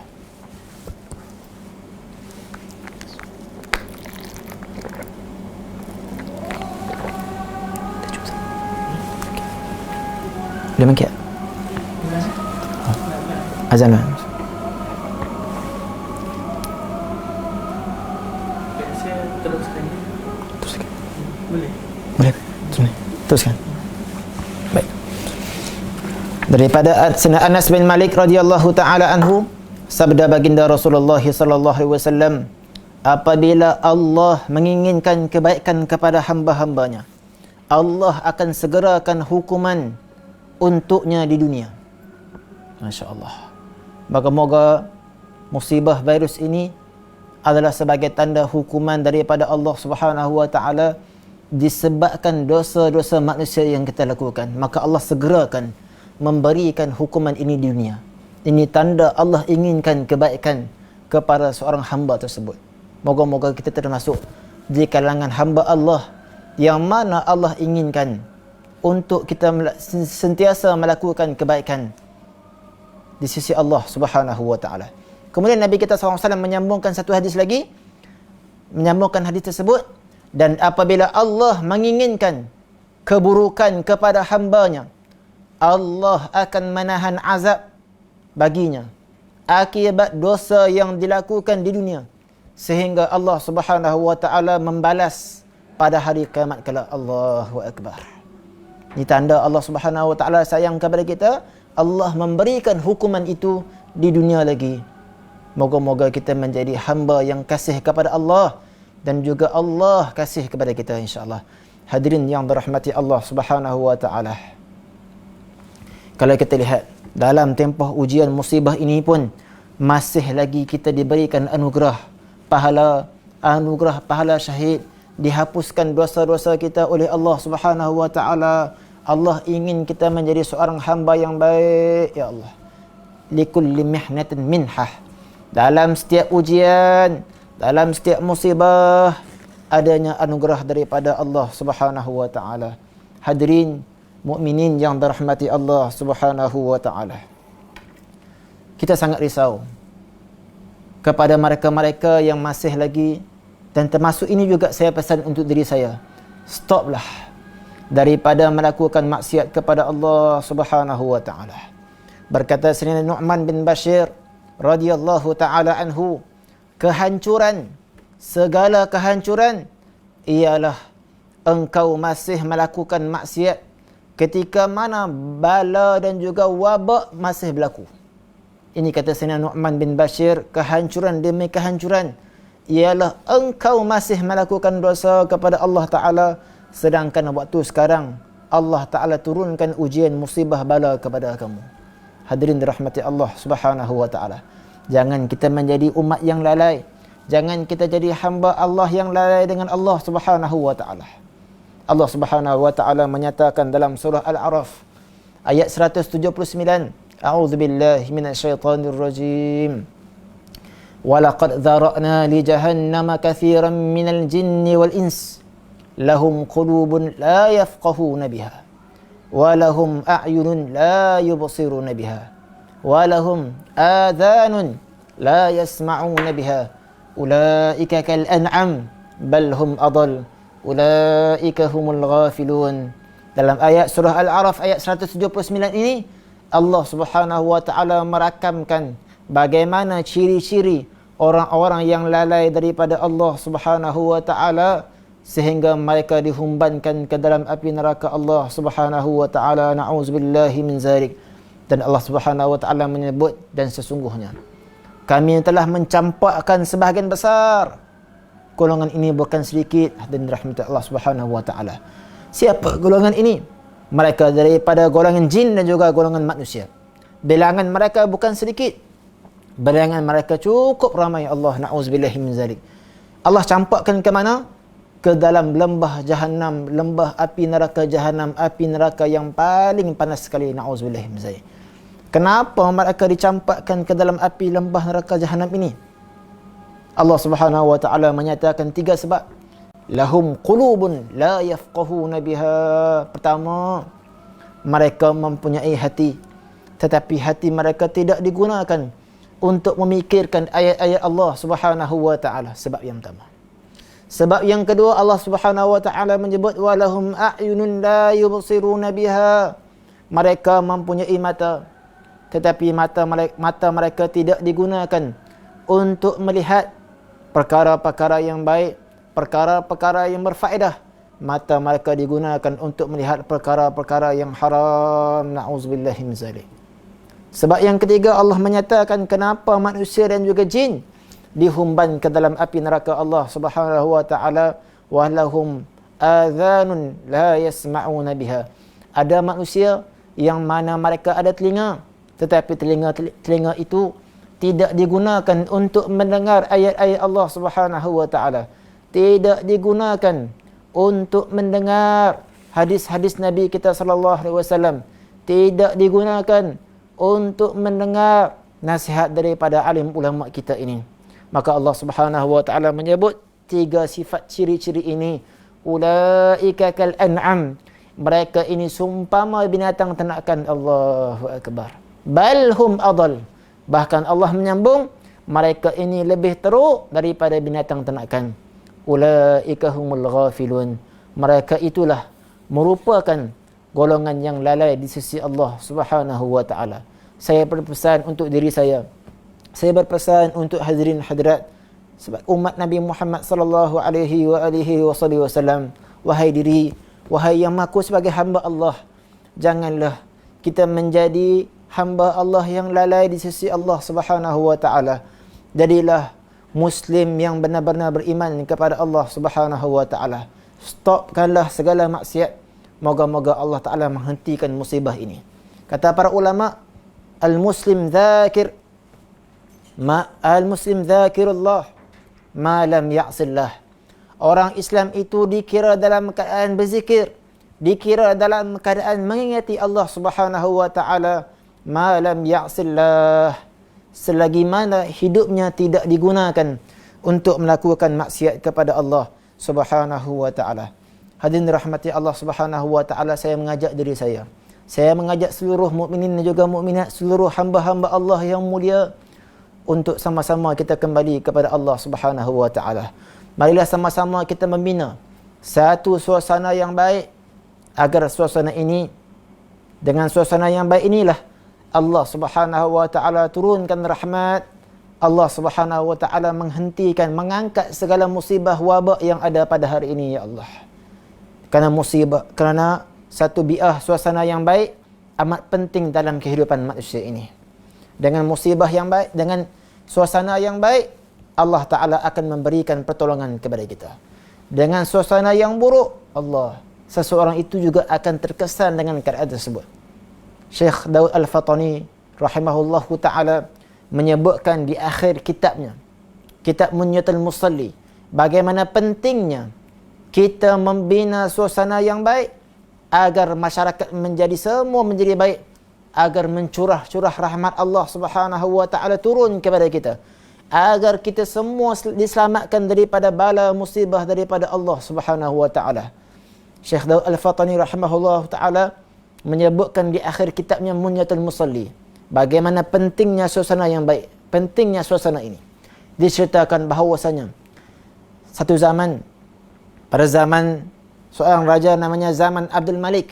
[SPEAKER 1] Boleh mangkit? Azan lah. Teruskan. Boleh. Teruskan. Baik. Daripada Sayyidina Anas bin Malik radhiyallahu taala anhu, sabda baginda Rasulullah sallallahu alaihi wasallam, apabila Allah menginginkan kebaikan kepada hamba-hambanya, Allah akan segerakan hukuman untuknya di dunia. Masya Allah. Moga-moga musibah virus ini adalah sebagai tanda hukuman daripada Allah Subhanahu wa taala disebabkan dosa-dosa manusia yang kita lakukan. Maka Allah segerakan memberikan hukuman ini di dunia. Ini tanda Allah inginkan kebaikan kepada seorang hamba tersebut. Moga-moga kita termasuk di kalangan hamba Allah yang mana Allah inginkan untuk kita sentiasa melakukan kebaikan di sisi Allah Subhanahu wa taala. Kemudian Nabi kita SAW menyambungkan satu hadis lagi, menyambungkan hadis tersebut, dan apabila Allah menginginkan keburukan kepada hambanya, Allah akan menahan azab baginya akibat dosa yang dilakukan di dunia, sehingga Allah Subhanahu wa taala membalas pada hari kiamat kelak. Allahu akbar. Ini tanda Allah Subhanahu wa taala sayang kepada kita. Allah memberikan hukuman itu di dunia lagi. Moga-moga kita menjadi hamba yang kasih kepada Allah dan juga Allah kasih kepada kita, insya-Allah. Hadirin yang dirahmati Allah Subhanahu wa taala. Kalau kita lihat dalam tempoh ujian musibah ini pun masih lagi kita diberikan anugerah pahala syahid, dihapuskan dosa-dosa kita oleh Allah Subhanahu wa taala. Allah ingin kita menjadi seorang hamba yang baik, ya Allah. Likulli mihnatin minhah. Dalam setiap ujian, dalam setiap musibah, adanya anugerah daripada Allah Subhanahu wa taala. Hadirin mukminin yang dirahmati Allah Subhanahu wa taala. Kita sangat risau kepada mereka-mereka yang masih lagi, dan termasuk ini juga saya pesan untuk diri saya. Stoplah daripada melakukan maksiat kepada Allah Subhanahu wa taala. Berkata Sayyidina Nu'man bin Bashir radhiyallahu taala anhu, kehancuran, segala kehancuran ialah engkau masih melakukan maksiat ketika mana bala dan juga wabak masih berlaku. Ini kata Sayyidina Nu'man bin Bashir, kehancuran demi kehancuran ialah engkau masih melakukan dosa kepada Allah Ta'ala, sedangkan waktu sekarang Allah Ta'ala turunkan ujian musibah bala kepada kamu. Hadirin dirahmati Allah Subhanahu wa taala. Jangan kita menjadi umat yang lalai. Jangan kita jadi hamba Allah yang lalai dengan Allah Subhanahu wa taala. Allah Subhanahu wa taala menyatakan dalam surah Al-A'raf ayat 179, A'udzubillahi minasyaitonir rajim. Walaqad dzara'na li jahannama katsiran minal jinni wal ins lahum qulubun la yafqahuna biha walahum a'yunun la yubsiruna biha walahum adhanun la yasma'una biha ulaika kal an'am bal hum adall ulaika humul ghafilun. Dalam ayat surah Al-A'raf ayat 179 ini Allah Subhanahu wa taala merakamkan bagaimana ciri-ciri orang-orang yang lalai daripada Allah Subhanahu wa taala sehingga mereka dihumbankan ke dalam api neraka Allah Subhanahu wa taala. Na'udzubillahi min zalik. Dan Allah Subhanahu wa taala menyebut, dan sesungguhnya kami telah mencampakkan sebahagian besar golongan ini, bukan sedikit, dan rahmat Allah Subhanahu wa taala. Siapa golongan ini? Mereka daripada golongan jin dan juga golongan manusia. Bilangan mereka bukan sedikit. Bilangan mereka cukup ramai. Allah na'udzubillahi min zalik. Allah campakkan ke mana? Ke dalam lembah Jahannam, lembah api neraka Jahannam, api neraka yang paling panas sekali. Na'udzubillahi min zalik. Kenapa mereka dicampakkan ke dalam api lembah neraka Jahannam ini? Allah Subhanahu wa taala menyatakan 3 sebab. Lahum qulubun la yafqahuna biha. Pertama, mereka mempunyai hati, tetapi hati mereka tidak digunakan untuk memikirkan ayat-ayat Allah Subhanahu wa taala. Sebab yang pertama. Sebab yang kedua, Allah Subhanahu wa taala menyebut walahum a'yunun la yubsiruna biha. Mereka mempunyai mata, tetapi mata mereka tidak digunakan untuk melihat perkara-perkara yang baik, perkara-perkara yang berfaedah. Mata mereka digunakan untuk melihat perkara-perkara yang haram. Na'udzubillahi min zalik. Sebab yang ketiga, Allah menyatakan kenapa manusia dan juga jin dihumban ke dalam api neraka Allah Subhanahu wa taala, walahum adhanun la yasma'una biha. Ada manusia yang mana mereka ada telinga, tetapi telinga itu tidak digunakan untuk mendengar ayat-ayat Allah Subhanahu wa taala. Tidak digunakan untuk mendengar hadis-hadis Nabi kita sallallahu alaihi wasallam. Tidak digunakan untuk mendengar nasihat daripada alim ulama kita ini. Maka Allah Subhanahu wa taala menyebut 3 sifat ciri-ciri ini. Ulaika kal an'am. Mereka ini sumpama binatang ternakan. Allahu akbar. Bal hum adall. Bahkan Allah menyambung, mereka ini lebih teruk daripada binatang ternakan. Ulaika humul ghafilun. Mereka itulah merupakan golongan yang lalai di sisi Allah Subhanahu wa taala. Saya berpesan untuk diri saya. Saya berpesan untuk hadirin hadirat sebab umat Nabi Muhammad sallallahu alaihi wasallam. Wahai diri, wahai yang mengaku sebagai hamba Allah, janganlah kita menjadi hamba Allah yang lalai di sisi Allah Subhanahu wa taala. Jadilah muslim yang benar-benar beriman kepada Allah Subhanahu wa taala. Stopkanlah segala maksiat. Moga-moga Allah taala menghentikan musibah ini. Kata para ulama, al-muslim dzakir al-muslim dzakirullah ma lam ya'sillah. Orang Islam itu dikira dalam keadaan berzikir, dikira dalam keadaan mengingati Allah Subhanahu wa taala ma lam ya'sillah, selagi mana hidupnya tidak digunakan untuk melakukan maksiat kepada Allah Subhanahu wa taala. Hadirin rahmati Allah Subhanahu wa taala, saya mengajak diri saya. Saya mengajak seluruh mukminin dan juga mukminat, seluruh hamba-hamba Allah yang mulia untuk sama-sama kita kembali kepada Allah Subhanahu wa taala. Marilah sama-sama kita membina satu suasana yang baik agar suasana ini, dengan suasana yang baik inilah Allah Subhanahu wa taala turunkan rahmat. Allah Subhanahu wa taala menghentikan, mengangkat segala musibah wabak yang ada pada hari ini ya Allah. Kerana satu bi'ah suasana yang baik amat penting dalam kehidupan manusia ini. Dengan musibah yang baik, dengan suasana yang baik, Allah Ta'ala akan memberikan pertolongan kepada kita. Dengan suasana yang buruk, seseorang itu juga akan terkesan dengan keadaan tersebut. Syekh Daud Al-Fatani rahimahullahu ta'ala menyebutkan di akhir kitabnya, kitab Munyatul Musalli, bagaimana pentingnya kita membina suasana yang baik agar masyarakat semua menjadi baik, agar mencurah-curah rahmat Allah Subhanahu wa taala turun kepada kita, agar kita semua diselamatkan daripada bala musibah daripada Allah Subhanahu wa taala. Syekh Daud Al-Fatani rahimahullah taala menyebutkan di akhir kitabnya Munyatul Musalli bagaimana pentingnya suasana yang baik, pentingnya suasana ini. Diceritakan bahawasanya satu zaman, pada zaman seorang raja namanya zaman Abdul Malik.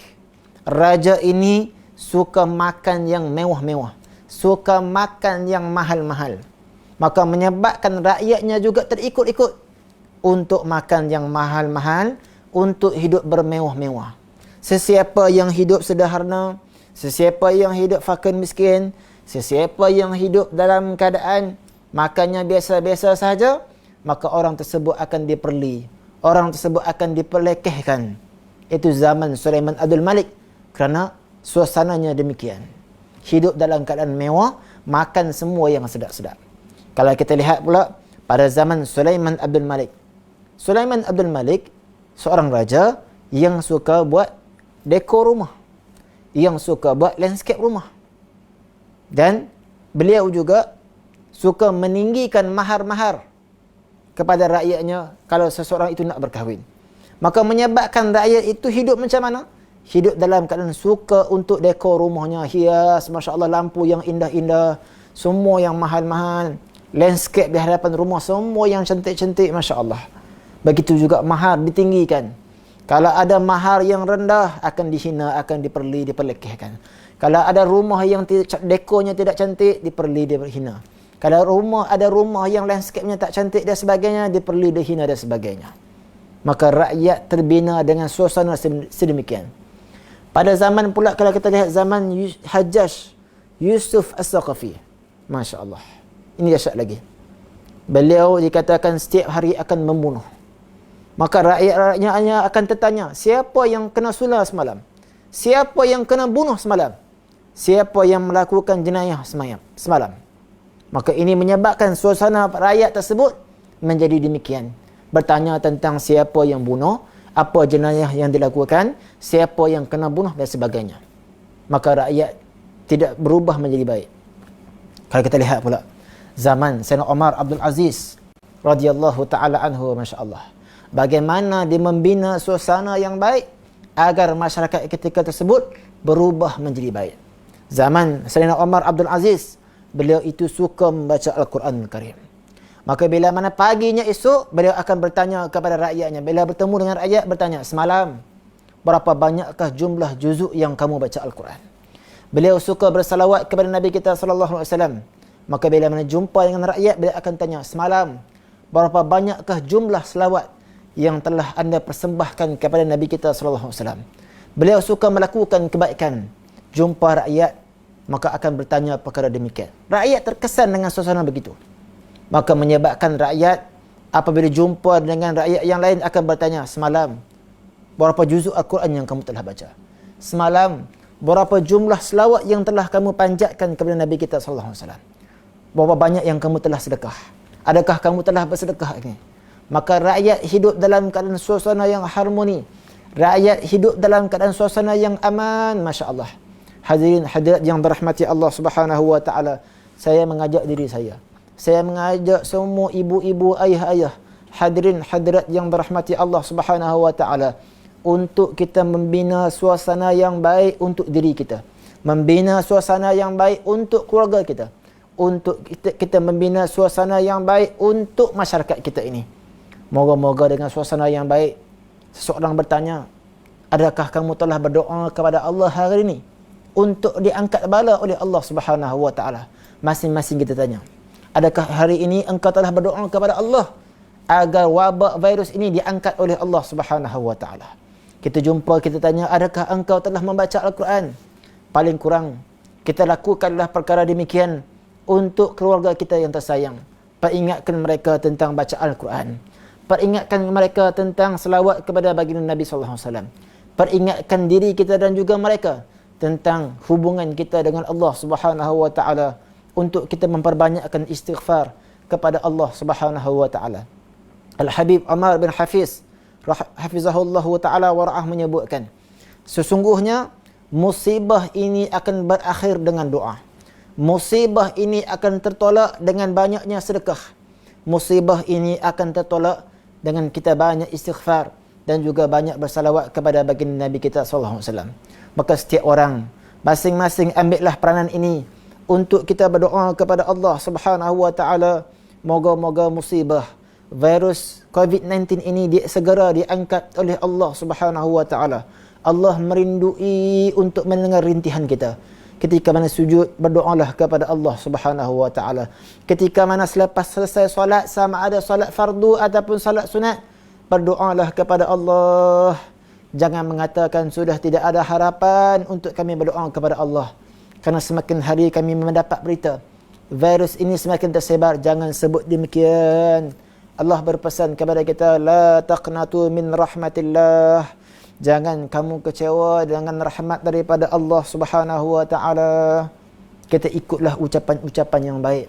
[SPEAKER 1] Raja ini suka makan yang mewah-mewah, suka makan yang mahal-mahal. Maka menyebabkan rakyatnya juga terikut-ikut untuk makan yang mahal-mahal, untuk hidup bermewah-mewah. Sesiapa yang hidup sederhana, sesiapa yang hidup fakir miskin, sesiapa yang hidup dalam keadaan makannya biasa-biasa saja, maka orang tersebut akan diperli, orang tersebut akan diperlekehkan. Itu zaman Sulaiman Abdul Malik, kerana suasananya demikian. Hidup dalam keadaan mewah, makan semua yang sedap-sedap. Kalau kita lihat pula pada zaman Sulaiman Abdul Malik. Sulaiman Abdul Malik seorang raja yang suka buat dekor rumah, yang suka buat landscape rumah. Dan beliau juga suka meninggikan mahar-mahar kepada rakyatnya kalau seseorang itu nak berkahwin. Maka menyebabkan rakyat itu hidup macam mana? Hidup dalam keadaan suka untuk dekor rumahnya, hias, Masya Allah, lampu yang indah-indah, semua yang mahal-mahal, landscape di hadapan rumah semua yang cantik-cantik, Masya Allah. Begitu juga mahar ditinggikan. Kalau ada mahar yang rendah, akan dihina, akan diperlekehkan. Kalau ada rumah yang dekornya tidak cantik, dihina. Kalau ada rumah yang landscape-nya tak cantik dan sebagainya, dihina dan sebagainya. Maka rakyat terbina dengan suasana sedemikian. Pada zaman pula, kalau kita lihat zaman Hajjaj Yusuf As-Saqafi, Masya Allah, ini dahsyat lagi. Beliau dikatakan setiap hari akan membunuh. Maka rakyat-rakyatnya akan tertanya, siapa yang kena sula semalam? Siapa yang kena bunuh semalam? Siapa yang melakukan jenayah semalam? Maka ini menyebabkan suasana rakyat tersebut menjadi demikian. Bertanya tentang siapa yang bunuh, apa jenayah yang dilakukan, siapa yang kena bunuh dan sebagainya. Maka rakyat tidak berubah menjadi baik. Kalau kita lihat pula zaman Sayyidina Umar Abdul Aziz radhiyallahu taala anhu, masya-Allah, bagaimana dia membina suasana yang baik agar masyarakat ketika tersebut berubah menjadi baik. Zaman Sayyidina Umar Abdul Aziz, beliau itu suka membaca Al-Quran Al-Karim. Maka bila mana paginya esok, beliau akan bertanya kepada rakyatnya. Bila bertemu dengan rakyat, bertanya, semalam berapa banyakkah jumlah juzuk yang kamu baca Al-Quran? Beliau suka bersalawat kepada Nabi kita sallallahu alaihi wasallam. Maka bila mana jumpa dengan rakyat, beliau akan tanya, semalam berapa banyakkah jumlah selawat yang telah anda persembahkan kepada Nabi kita sallallahu alaihi wasallam? Beliau suka melakukan kebaikan. Jumpa rakyat, maka akan bertanya perkara demikian. Rakyat terkesan dengan suasana begitu. Maka menyebabkan rakyat apabila jumpa dengan rakyat yang lain akan bertanya, semalam berapa juzuk Al-Quran yang kamu telah baca? Semalam berapa jumlah selawat yang telah kamu panjatkan kepada Nabi kita sallallahu alaihi wasallam? Berapa banyak yang kamu telah sedekah? Adakah kamu telah bersedekah ini? Maka rakyat hidup dalam keadaan suasana yang harmoni. Rakyat hidup dalam keadaan suasana yang aman, masya-Allah. Hadirin hadirat yang dirahmati Allah Subhanahu wa taala, saya mengajak diri saya mengajak semua ibu-ibu, ayah-ayah, hadirin hadirat yang dirahmati Allah Subhanahu wa taala, untuk kita membina suasana yang baik untuk diri kita, membina suasana yang baik untuk keluarga kita, untuk kita membina suasana yang baik untuk masyarakat kita ini. Moga-moga dengan suasana yang baik, seseorang bertanya, adakah kamu telah berdoa kepada Allah hari ini untuk diangkat bala oleh Allah Subhanahu wa taala? Masing-masing kita tanya, adakah hari ini engkau telah berdoa kepada Allah agar wabak virus ini diangkat oleh Allah Subhanahu wa taala? Kita jumpa, kita tanya, adakah engkau telah membaca Al-Quran? Paling kurang kita lakukanlah perkara demikian untuk keluarga kita yang tersayang. Peringatkan mereka tentang bacaan Al-Quran. Peringatkan mereka tentang selawat kepada baginda Nabi sallallahu alaihi wasallam. Peringatkan diri kita dan juga mereka tentang hubungan kita dengan Allah Subhanahu wa taala, untuk kita memperbanyakkan istighfar kepada Allah Subhanahu wa taala. Al-Habib Umar bin Hafiz hafizahullah taala wa ra'ah menyebutkan, sesungguhnya musibah ini akan berakhir dengan doa. Musibah ini akan tertolak dengan banyaknya sedekah. Musibah ini akan tertolak dengan kita banyak istighfar dan juga banyak bersalawat kepada baginda Nabi kita sallallahu alaihi wasallam. Maka setiap orang masing-masing ambillah peranan ini untuk kita berdoa kepada Allah Subhanahu wa taala, moga-moga musibah virus COVID-19 ini segera diangkat oleh Allah Subhanahu wa taala. Allah merindui untuk mendengar rintihan kita. Ketika mana sujud, berdoalah kepada Allah Subhanahu wa taala. Ketika mana selepas selesai solat, sama ada solat fardu ataupun solat sunat, berdoalah kepada Allah. Jangan mengatakan sudah tidak ada harapan untuk kami berdoa kepada Allah. Kerana semakin hari kami mendapat berita virus ini semakin tersebar, jangan sebut demikian. Allah berpesan kepada kita, la taqnatu min rahmatillah. Jangan kamu kecewa dengan rahmat daripada Allah Subhanahu wa taala. Kita ikutlah ucapan-ucapan yang baik.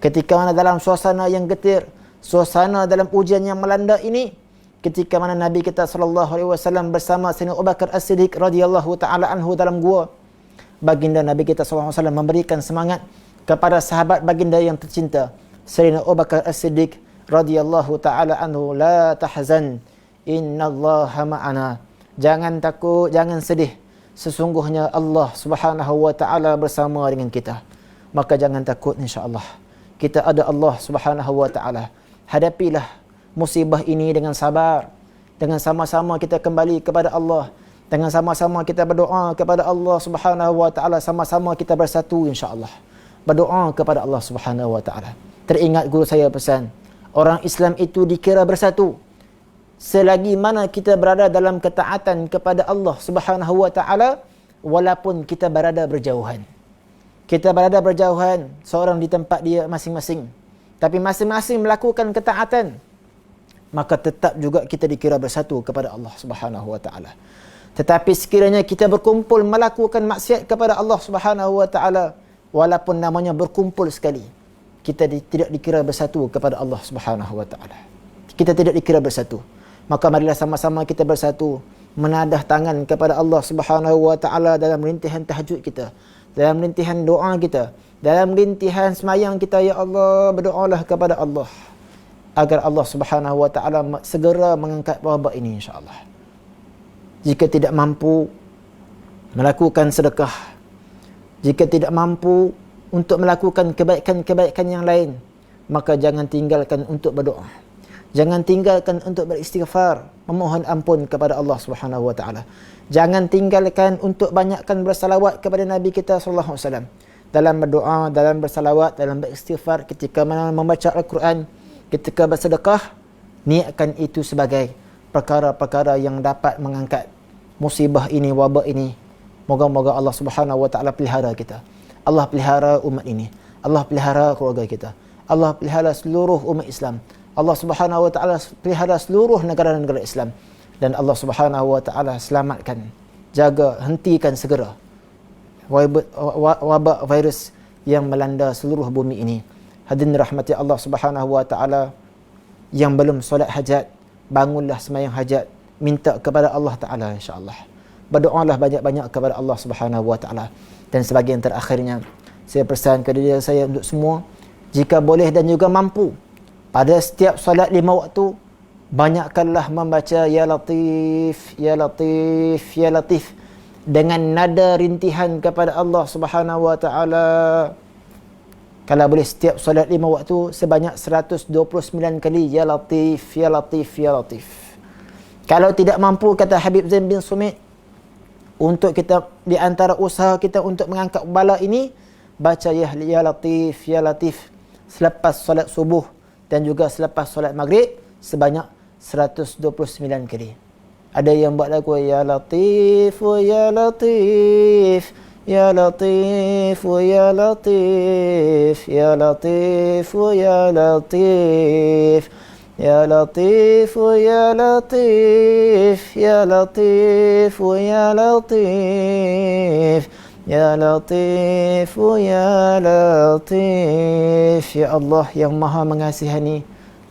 [SPEAKER 1] Ketika mana dalam suasana yang getir, suasana dalam ujian yang melanda ini, ketika mana Nabi kita sallallahu alaihi wasallam bersama Sayyidina Abu Bakar As-Siddiq radhiyallahu taala anhu dalam gua, baginda Nabi kita sallallahu alaihi wasallam memberikan semangat kepada sahabat baginda yang tercinta Sayyidina Abu Bakar As-Siddiq radhiyallahu taala anhu, la tahzan innallaha ma'ana. Jangan takut, jangan sedih, sesungguhnya Allah Subhanahu wa taala bersama dengan kita. Maka jangan takut, insya-Allah kita ada Allah Subhanahu wa taala. Hadapilah musibah ini dengan sabar, dengan sama-sama kita kembali kepada Allah, dengan sama-sama kita berdoa kepada Allah Subhanahu wa taala, sama-sama kita bersatu, insya-Allah berdoa kepada Allah Subhanahu wa taala. Teringat guru saya pesan, orang Islam itu dikira bersatu selagi mana kita berada dalam ketaatan kepada Allah Subhanahu wa taala, walaupun kita berada berjauhan. Kita berada berjauhan, seorang di tempat dia masing-masing, tapi masing-masing melakukan ketaatan maka tetap juga kita dikira bersatu kepada Allah Subhanahu wa taala. Tetapi sekiranya kita berkumpul melakukan maksiat kepada Allah Subhanahu wa taala, walaupun namanya berkumpul sekali, kita tidak dikira bersatu kepada Allah Subhanahu wa taala. Kita tidak dikira bersatu. Maka marilah sama-sama kita bersatu menadah tangan kepada Allah Subhanahu wa taala dalam rintihan tahajud kita, dalam rintihan doa kita, dalam rintihan semayang kita. Ya Allah, berdoalah kepada Allah agar Allah Subhanahu wa taala segera mengangkat wabak ini, insya-Allah. Jika tidak mampu melakukan sedekah, jika tidak mampu untuk melakukan kebaikan-kebaikan yang lain, maka jangan tinggalkan untuk berdoa. Jangan tinggalkan untuk beristighfar, memohon ampun kepada Allah Subhanahu wa taala. Jangan tinggalkan untuk banyakkan bersalawat kepada Nabi kita sallallahu alaihi wasallam. Dalam berdoa, dalam bersalawat, dalam beristighfar, ketika membaca Al-Quran, ketika bersedekah, niatkan itu sebagai perkara-perkara yang dapat mengangkat musibah ini, wabak ini. Moga-moga Allah Subhanahu wa taala pelihara kita. Allah pelihara umat ini. Allah pelihara keluarga kita. Allah pelihara seluruh umat Islam. Allah Subhanahu wa taala pelihara seluruh negara-negara Islam. Dan Allah Subhanahu wa taala selamatkan, jaga, hentikan segera wabak virus yang melanda seluruh bumi ini. Hadirin rahmati Allah Subhanahu wa taala, yang belum solat hajat, bangunlah sembahyang hajat, minta kepada Allah taala, insya-Allah. Berdoalah banyak-banyak kepada Allah Subhanahu wa taala. Dan sebagai yang terakhirnya, saya pesan kepada diri saya untuk semua, jika boleh dan juga mampu, pada setiap solat 5 waktu, banyakkanlah membaca Ya Latif, Ya Latif, Ya Latif, dengan nada rintihan kepada Allah Subhanahu wa taala. Kalau boleh setiap solat 5 waktu sebanyak 129 kali Ya Latif, Ya Latif, Ya Latif. Kalau tidak mampu, kata Habib Zain bin Sumit, untuk kita di antara usaha kita untuk mengangkat bala ini, baca Ya Latif, Ya Latif selepas solat subuh dan juga selepas solat maghrib sebanyak 129 kali. Ada yang buat lagu Ya Latif, Ya Latif, Ya Latif, Ya Latif, Ya Latif, Ya Latif, Ya Latif, Ya Latif, Ya Latif, Ya Latif, Ya Latif, Ya Latif. Ya Allah yang Maha Mengasihani,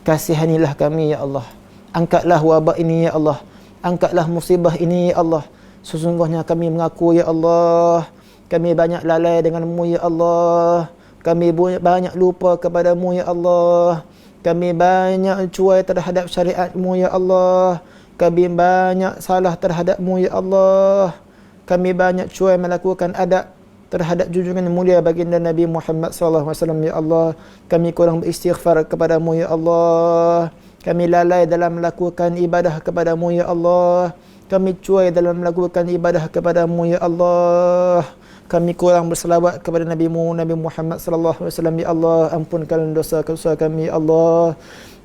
[SPEAKER 1] kasihanilah kami ya Allah. Angkatlah wabak ini ya Allah. Angkatlah musibah ini ya Allah. Sesungguhnya kami mengaku ya Allah, kami banyak lalai denganmu ya Allah. Kami banyak lupa kepadamu ya Allah. Kami banyak cuai terhadap syariatmu ya Allah. Kami banyak salah terhadapmu ya Allah. Kami banyak cuai melakukan adab terhadap junjungan mulia baginda Nabi Muhammad sallallahu alaihi wasallam ya Allah. Kami kurang beristighfar kepadamu ya Allah. Kami lalai dalam melakukan ibadah kepadamu ya Allah. Kami cuai dalam melakukan ibadah kepadamu ya Allah. Kami kurang berselawat kepada Nabi Muhammad sallallahu alaihi wasallam ya Allah. Ampunkan dosa-dosa kami ya Allah.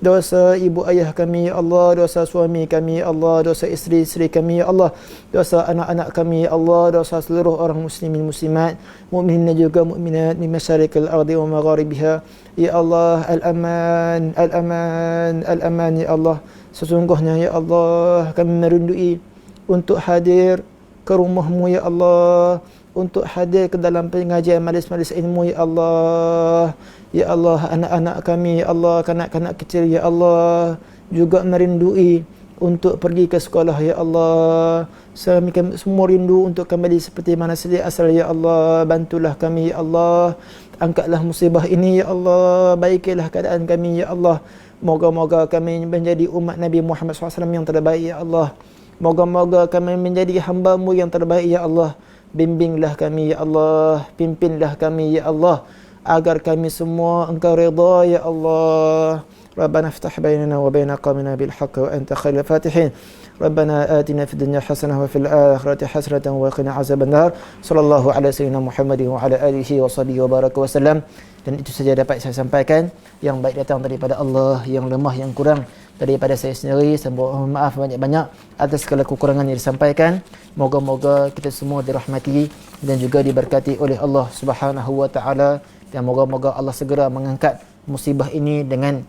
[SPEAKER 1] Dosa ibu ayah kami ya Allah, dosa suami kami ya Allah, dosa isteri-isteri kami ya Allah, dosa anak-anak kami ya Allah, dosa seluruh orang muslimin muslimat, mukminin dan juga mukminat di masyariqil ardi wa magharibiha. Ya Allah, al-aman, al-aman, al-aman ya Allah. Sesungguhnya ya Allah, kami merindui untuk hadir ke rumahmu ya Allah, untuk hadir ke dalam pengajian majlis-majlis ilmu ya Allah. Ya Allah, anak-anak kami ya Allah, kanak-kanak kecil ya Allah, juga merindui untuk pergi ke sekolah ya Allah. Kami semua rindu untuk kembali seperti mana sedia asal ya Allah. Bantulah kami ya Allah. Angkatlah musibah ini ya Allah. Baikilah keadaan kami ya Allah. Moga-moga kami menjadi umat Nabi Muhammad SAW yang terbaik ya Allah. Moga-moga kami menjadi hamba-Mu yang terbaik ya Allah. Bimbinglah kami ya Allah. Pimpinlah kami ya Allah, agar kami semua Engkau redha ya Allah. Rabbana iftah bainana wa baina qawmina bil haqq wa anta khairul fatihin. Rabbana atina fid dunya hasanah wa fil akhirati hasanatan wa qina azaban nar. Sallallahu ala sayyidina Muhammadin wa ala alihi wa sahbihi wa baraka wa sallam. Dan itu saja dapat saya sampaikan. Yang baik datang daripada Allah, yang lemah yang kurang daripada saya sendiri. Saya mohon maaf banyak-banyak atas segala kekurangan yang disampaikan. Moga-moga kita semua dirahmati dan juga diberkati oleh Allah Subhanahu wa taala, dan moga-moga Allah segera mengangkat musibah ini dengan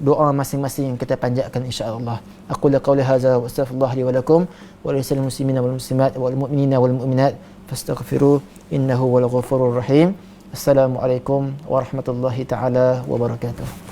[SPEAKER 1] doa masing-masing yang kita panjatkan insya-Allah. Aku qauli hadza wa astaghfirullah li wa lakum wa lisal muslimina wal muslimat wal mu'minina wal mu'minat fastaghfiru innahu wal ghafurur rahim. Assalamualaikum warahmatullahi taala wabarakatuh.